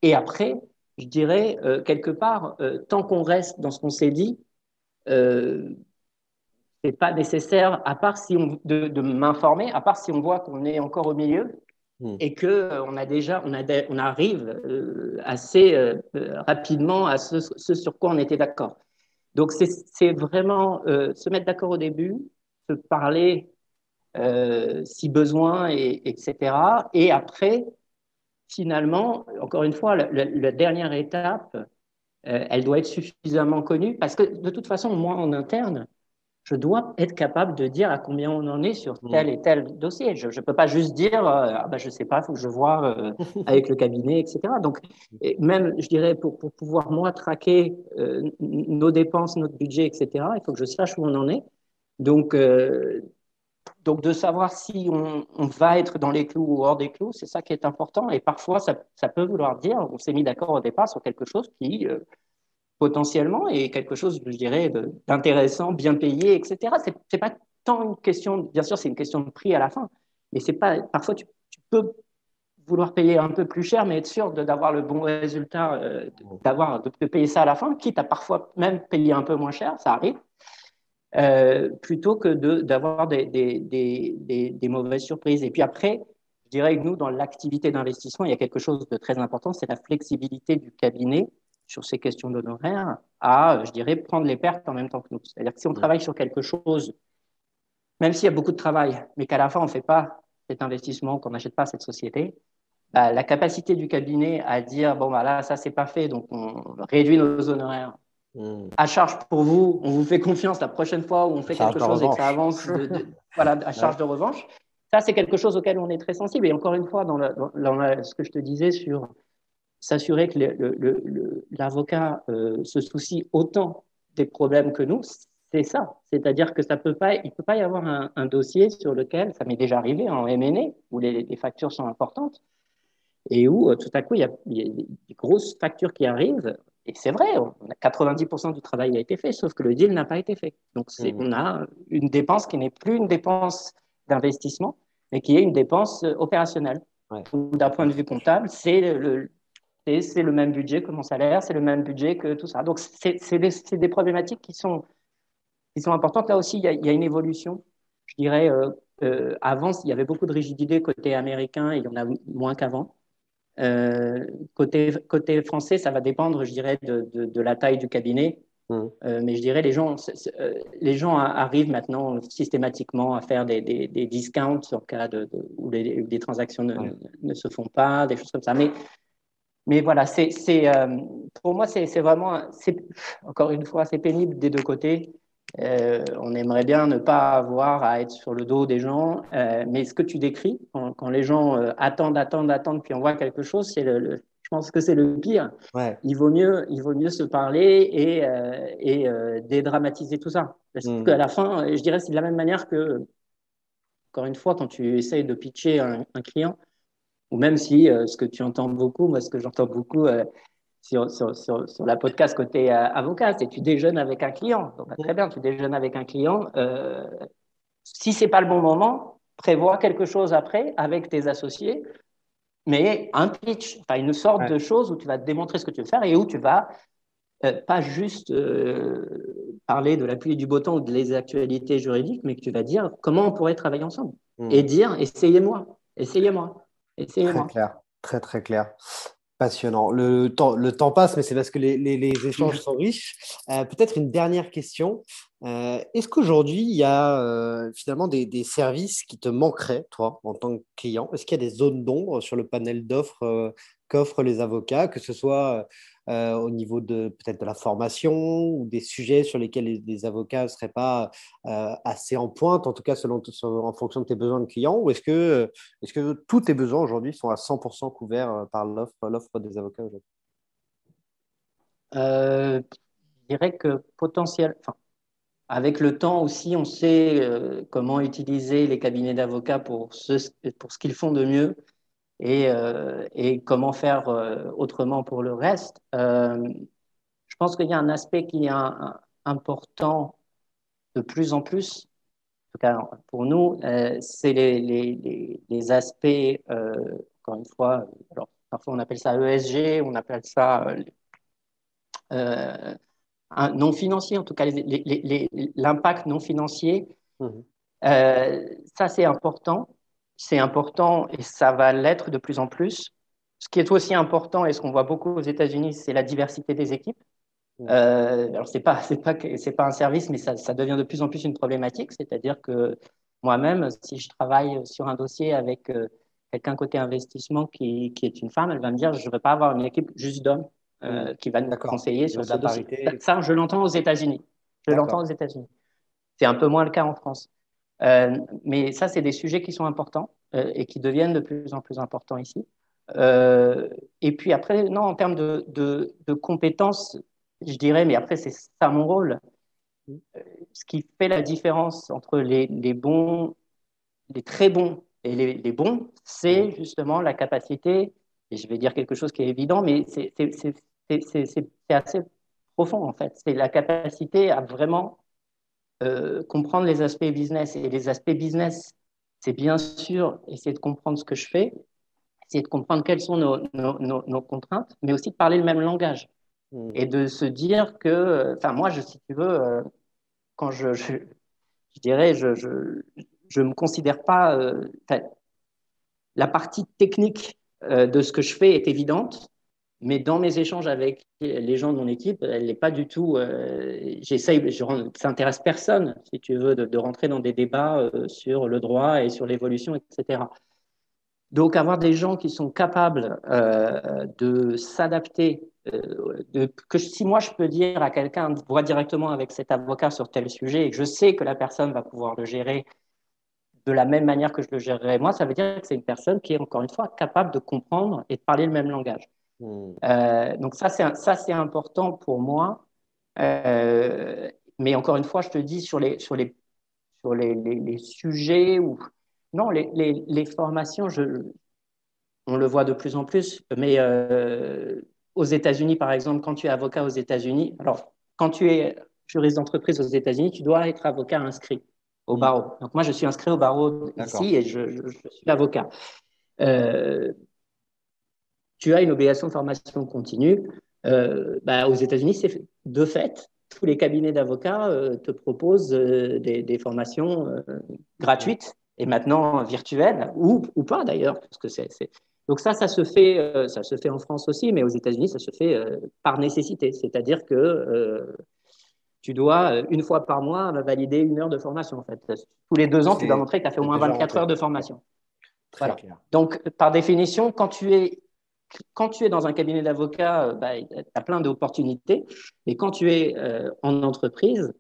Et après, je dirais, quelque part, tant qu'on reste dans ce qu'on s'est dit, c'est pas nécessaire, à part si de m'informer, à part si on voit qu'on est encore au milieu et que on arrive assez rapidement à ce sur quoi on était d'accord. Donc c'est vraiment se mettre d'accord au début, se parler si besoin, etc. Et après, finalement, encore une fois, la dernière étape, elle doit être suffisamment connue parce que de toute façon, moi en interne, je dois être capable de dire à combien on en est sur tel et tel dossier. Je ne peux pas juste dire, ah ben, je ne sais pas, il faut que je vois avec le cabinet, etc. Donc, même, je dirais, pour pouvoir, moi, traquer nos dépenses, notre budget, etc., il faut que je sache où on en est. Donc, donc de savoir si on va être dans les clous ou hors des clous, c'est ça qui est important. Et parfois, ça peut vouloir dire, on s'est mis d'accord au départ sur quelque chose qui potentiellement est quelque chose, je dirais, d'intéressant, bien payé, etc. C'est pas tant une question, bien sûr, c'est une question de prix à la fin, mais c'est pas. Parfois, tu peux vouloir payer un peu plus cher, mais être sûr d'avoir le bon résultat, de payer ça à la fin, quitte à parfois même payer un peu moins cher, ça arrive. Plutôt que d'avoir des mauvaises surprises. Et puis après, je dirais que nous, dans l'activité d'investissement, il y a quelque chose de très important, c'est la flexibilité du cabinet sur ces questions d'honoraires à, je dirais, prendre les pertes en même temps que nous. C'est-à-dire que si on travaille sur quelque chose, même s'il y a beaucoup de travail, mais qu'à la fin, on ne fait pas cet investissement, qu'on n'achète pas cette société, bah, la capacité du cabinet à dire, bon, bah là, ça, c'est pas fait, donc on réduit nos honoraires à charge pour vous, on vous fait confiance la prochaine fois où on fait quelque chose et que ça avance, voilà, à charge de revanche. Ça, c'est quelque chose auquel on est très sensible. Et encore une fois, ce que je te disais sur s'assurer que l'avocat se soucie autant des problèmes que nous, c'est ça. C'est-à-dire que il peut pas y avoir un dossier sur lequel, ça m'est déjà arrivé en M&A, où les factures sont importantes, et où tout à coup, il y a des grosses factures qui arrivent. Et c'est vrai, 90% du travail a été fait, sauf que le deal n'a pas été fait. Donc, on a une dépense qui n'est plus une dépense d'investissement, mais qui est une dépense opérationnelle. Ouais. D'un point de vue comptable, c'est le même budget que mon salaire, c'est le même budget que tout ça. Donc, c'est des problématiques qui sont importantes. Là aussi, il y a une évolution. Je dirais, avant, il y avait beaucoup de rigidité côté américain et il y en a moins qu'avant. Côté français, ça va dépendre, je dirais, de la taille du cabinet. Mais je dirais, les gens arrivent maintenant systématiquement à faire des discounts en cas où des transactions ne se font pas, des choses comme ça. Mais voilà, pour moi, c'est vraiment, encore une fois, c'est pénible des deux côtés. On aimerait bien ne pas avoir à être sur le dos des gens, mais ce que tu décris, quand les gens attendent, puis on voit quelque chose, je pense que c'est le pire. Ouais. Il vaut mieux se parler et dédramatiser tout ça. Parce qu'à la fin, je dirais, c'est de la même manière que, encore une fois, quand tu essayes de pitcher un client, ou même si ce que tu entends beaucoup, moi, ce que j'entends beaucoup sur la podcast côté avocat, c'est tu déjeunes avec un client. Donc, très bien, tu déjeunes avec un client. Si ce n'est pas le bon moment, prévois quelque chose après avec tes associés, mais un pitch, enfin une sorte de chose où tu vas te démontrer ce que tu veux faire et où tu vas pas juste parler de la pluie et du beau temps ou des actualités juridiques, mais que tu vas dire comment on pourrait travailler ensemble et dire essayez-moi. Très clair, très très clair. Passionnant. Le temps passe, mais c'est parce que les échanges sont riches. Peut-être une dernière question. Est-ce qu'aujourd'hui, il y a finalement des services qui te manqueraient, toi, en tant que client? Est-ce qu'il y a des zones d'ombre sur le panel d'offres qu'offrent les avocats, que ce soit au niveau de peut-être de la formation ou des sujets sur lesquels les avocats ne seraient pas assez en pointe, en tout cas en fonction de tes besoins de clients, ou est-ce que tous tes besoins aujourd'hui sont à 100% couverts par l'offre des avocats aujourd'hui? Je dirais que enfin, avec le temps aussi, on sait comment utiliser les cabinets d'avocats pour ce qu'ils font de mieux et comment faire autrement pour le reste. Je pense qu'il y a un aspect qui est important de plus en plus, en tout cas pour nous, c'est les aspects, encore une fois, alors parfois on appelle ça ESG, on appelle ça non financier, en tout cas l'impact non financier. Mhm. Ça, c'est important. C'est important et ça va l'être de plus en plus. Ce qui est aussi important et ce qu'on voit beaucoup aux États-Unis, c'est la diversité des équipes. Mhm. Alors, c'est pas un service, mais ça devient de plus en plus une problématique. C'est-à-dire que moi-même, si je travaille sur un dossier avec quelqu'un côté investissement qui est une femme, elle va me dire, je ne veux pas avoir une équipe juste d'hommes Mhm. qui va nous D'accord. conseiller Il y a sur de ce la dossier. parité. Ça, je l'entends aux États-Unis. Je l'entends D'accord. aux États-Unis. C'est un peu moins le cas en France. Mais ça, c'est des sujets qui sont importants et qui deviennent de plus en plus importants ici. Et puis après, non, en termes de compétences, je dirais, mais après, c'est ça mon rôle. Ce qui fait la différence entre les bons, les très bons et les bons, Mhm. c'est justement la capacité, et je vais dire quelque chose qui est évident, mais c'est assez profond en fait. C'est la capacité à vraiment comprendre les aspects business. Et les aspects business, c'est bien sûr essayer de comprendre ce que je fais, essayer de comprendre quelles sont nos contraintes, mais aussi de parler le même langage. Mhm. Et de se dire que, enfin, moi, si tu veux, quand je dirais, je me considère pas, la partie technique de ce que je fais est évidente, mais dans mes échanges avec les gens de mon équipe, elle n'est pas du tout. Ça intéresse personne, si tu veux, de rentrer dans des débats sur le droit et sur l'évolution, etc. Donc, avoir des gens qui sont capables de s'adapter, que si moi je peux dire à quelqu'un, vois directement avec cet avocat sur tel sujet et que je sais que la personne va pouvoir le gérer de la même manière que je le gérerais moi, ça veut dire que c'est une personne qui est encore une fois capable de comprendre et de parler le même langage. Mhm. Donc ça, c'est important pour moi. Mais encore une fois, je te dis sur les sujets ou non, les formations, on le voit de plus en plus. Mais aux États-Unis, par exemple, quand tu es avocat aux États-Unis, alors quand tu es juriste d'entreprise aux États-Unis, tu dois être avocat inscrit au Mhm. barreau. Donc moi, je suis inscrit au barreau D'accord. ici et je suis avocat. Euh, Tu as une obligation de formation continue. Aux États-Unis, c'est de fait, tous les cabinets d'avocats te proposent des formations Mhm. gratuites et maintenant virtuelles ou pas d'ailleurs, parce que donc ça se fait en France aussi, mais aux États-Unis, ça se fait par nécessité, c'est-à-dire que tu dois une fois par mois valider 1 heure de formation en fait. Tous les 2 ans, tu dois C'est montrer que tu as fait au c'est moins déjà 24 rentré. heures de formation. Très Voilà. clair. Donc, par définition, quand tu es dans un cabinet d'avocat, tu as plein d'opportunités. Et quand tu es en entreprise,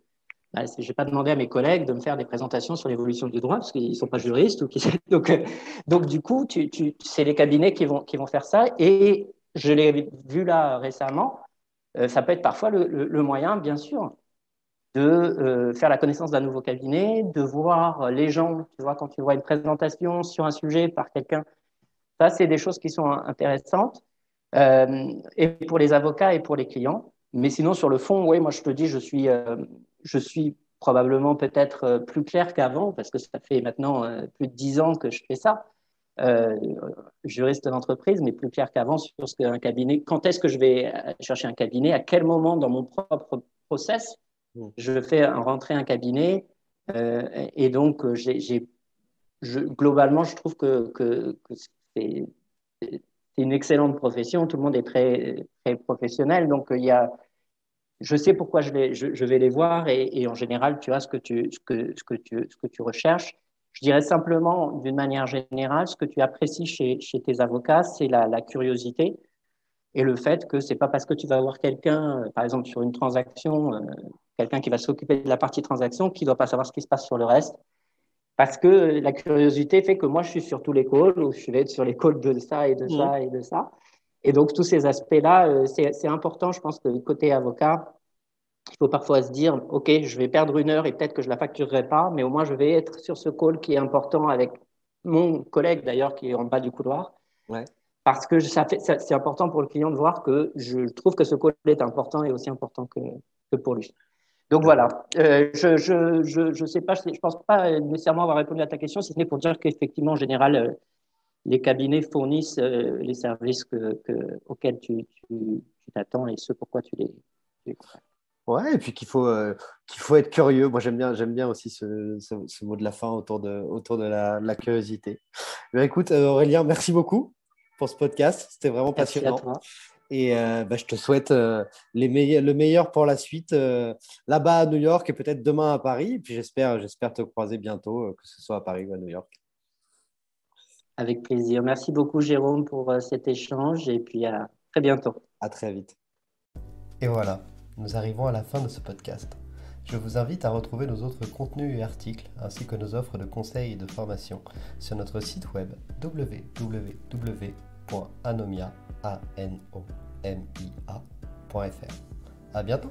je ne vais pas demander à mes collègues de me faire des présentations sur l'évolution du droit parce qu'ils ne sont pas juristes. Donc, du coup, c'est les cabinets qui vont faire ça. Et je l'ai vu là récemment. Ça peut être parfois le moyen, bien sûr, de faire la connaissance d'un nouveau cabinet, de voir les gens. Tu vois, quand tu vois une présentation sur un sujet par quelqu'un, ça, c'est des choses qui sont intéressantes, et pour les avocats et pour les clients. Mais sinon, sur le fond, oui, moi, je te dis, je suis probablement peut-être plus clair qu'avant, parce que ça fait maintenant plus de 10 ans que je fais ça, euh, juriste d'entreprise, mais plus clair qu'avant sur ce qu'un cabinet, quand est-ce que je vais chercher un cabinet, à quel moment dans mon propre process Mhm. je fais rentrer un cabinet. Et donc, globalement, je trouve que c'est une excellente profession. Tout le monde est très, très professionnel. Donc, je sais pourquoi je vais les voir et en général, tu as ce que tu recherches. Je dirais simplement, d'une manière générale, ce que tu apprécies chez tes avocats, c'est la curiosité et le fait que c'est pas parce que tu vas voir quelqu'un, par exemple sur une transaction, quelqu'un qui va s'occuper de la partie transaction, qui doit pas savoir ce qui se passe sur le reste. Parce que la curiosité fait que moi, je suis sur tous les calls, ou je vais être sur les calls de ça et de Mhm. ça et de ça. Et donc, tous ces aspects-là, c'est important. Je pense que côté avocat, il faut parfois se dire, OK, je vais perdre une heure et peut-être que je ne la facturerai pas, mais au moins, je vais être sur ce call qui est important avec mon collègue, d'ailleurs, qui est en bas du couloir. Ouais. Parce que c'est important pour le client de voir que je trouve que ce call est important et aussi important que pour lui. Donc Ouais. voilà, je sais pas, je pense pas nécessairement avoir répondu à ta question, si ce n'est pour dire qu'effectivement, en général, les cabinets fournissent les services auxquels tu t'attends et ce pourquoi tu les contactes. Ouais, et puis qu'il faut être curieux. Moi, j'aime bien aussi ce mot de la fin autour de la curiosité. Mais écoute, Aurélien, merci beaucoup pour ce podcast. C'était vraiment Merci à passionnant. toi. Et je te souhaite le meilleur pour la suite là-bas à New York et peut-être demain à Paris. Et puis j'espère te croiser bientôt, que ce soit à Paris ou à New York. Avec plaisir. Merci beaucoup, Jérôme, pour cet échange et puis à très bientôt. À très vite. Et voilà, nous arrivons à la fin de ce podcast. Je vous invite à retrouver nos autres contenus et articles, ainsi que nos offres de conseils et de formation sur notre site web www.anomia.fr. À bientôt!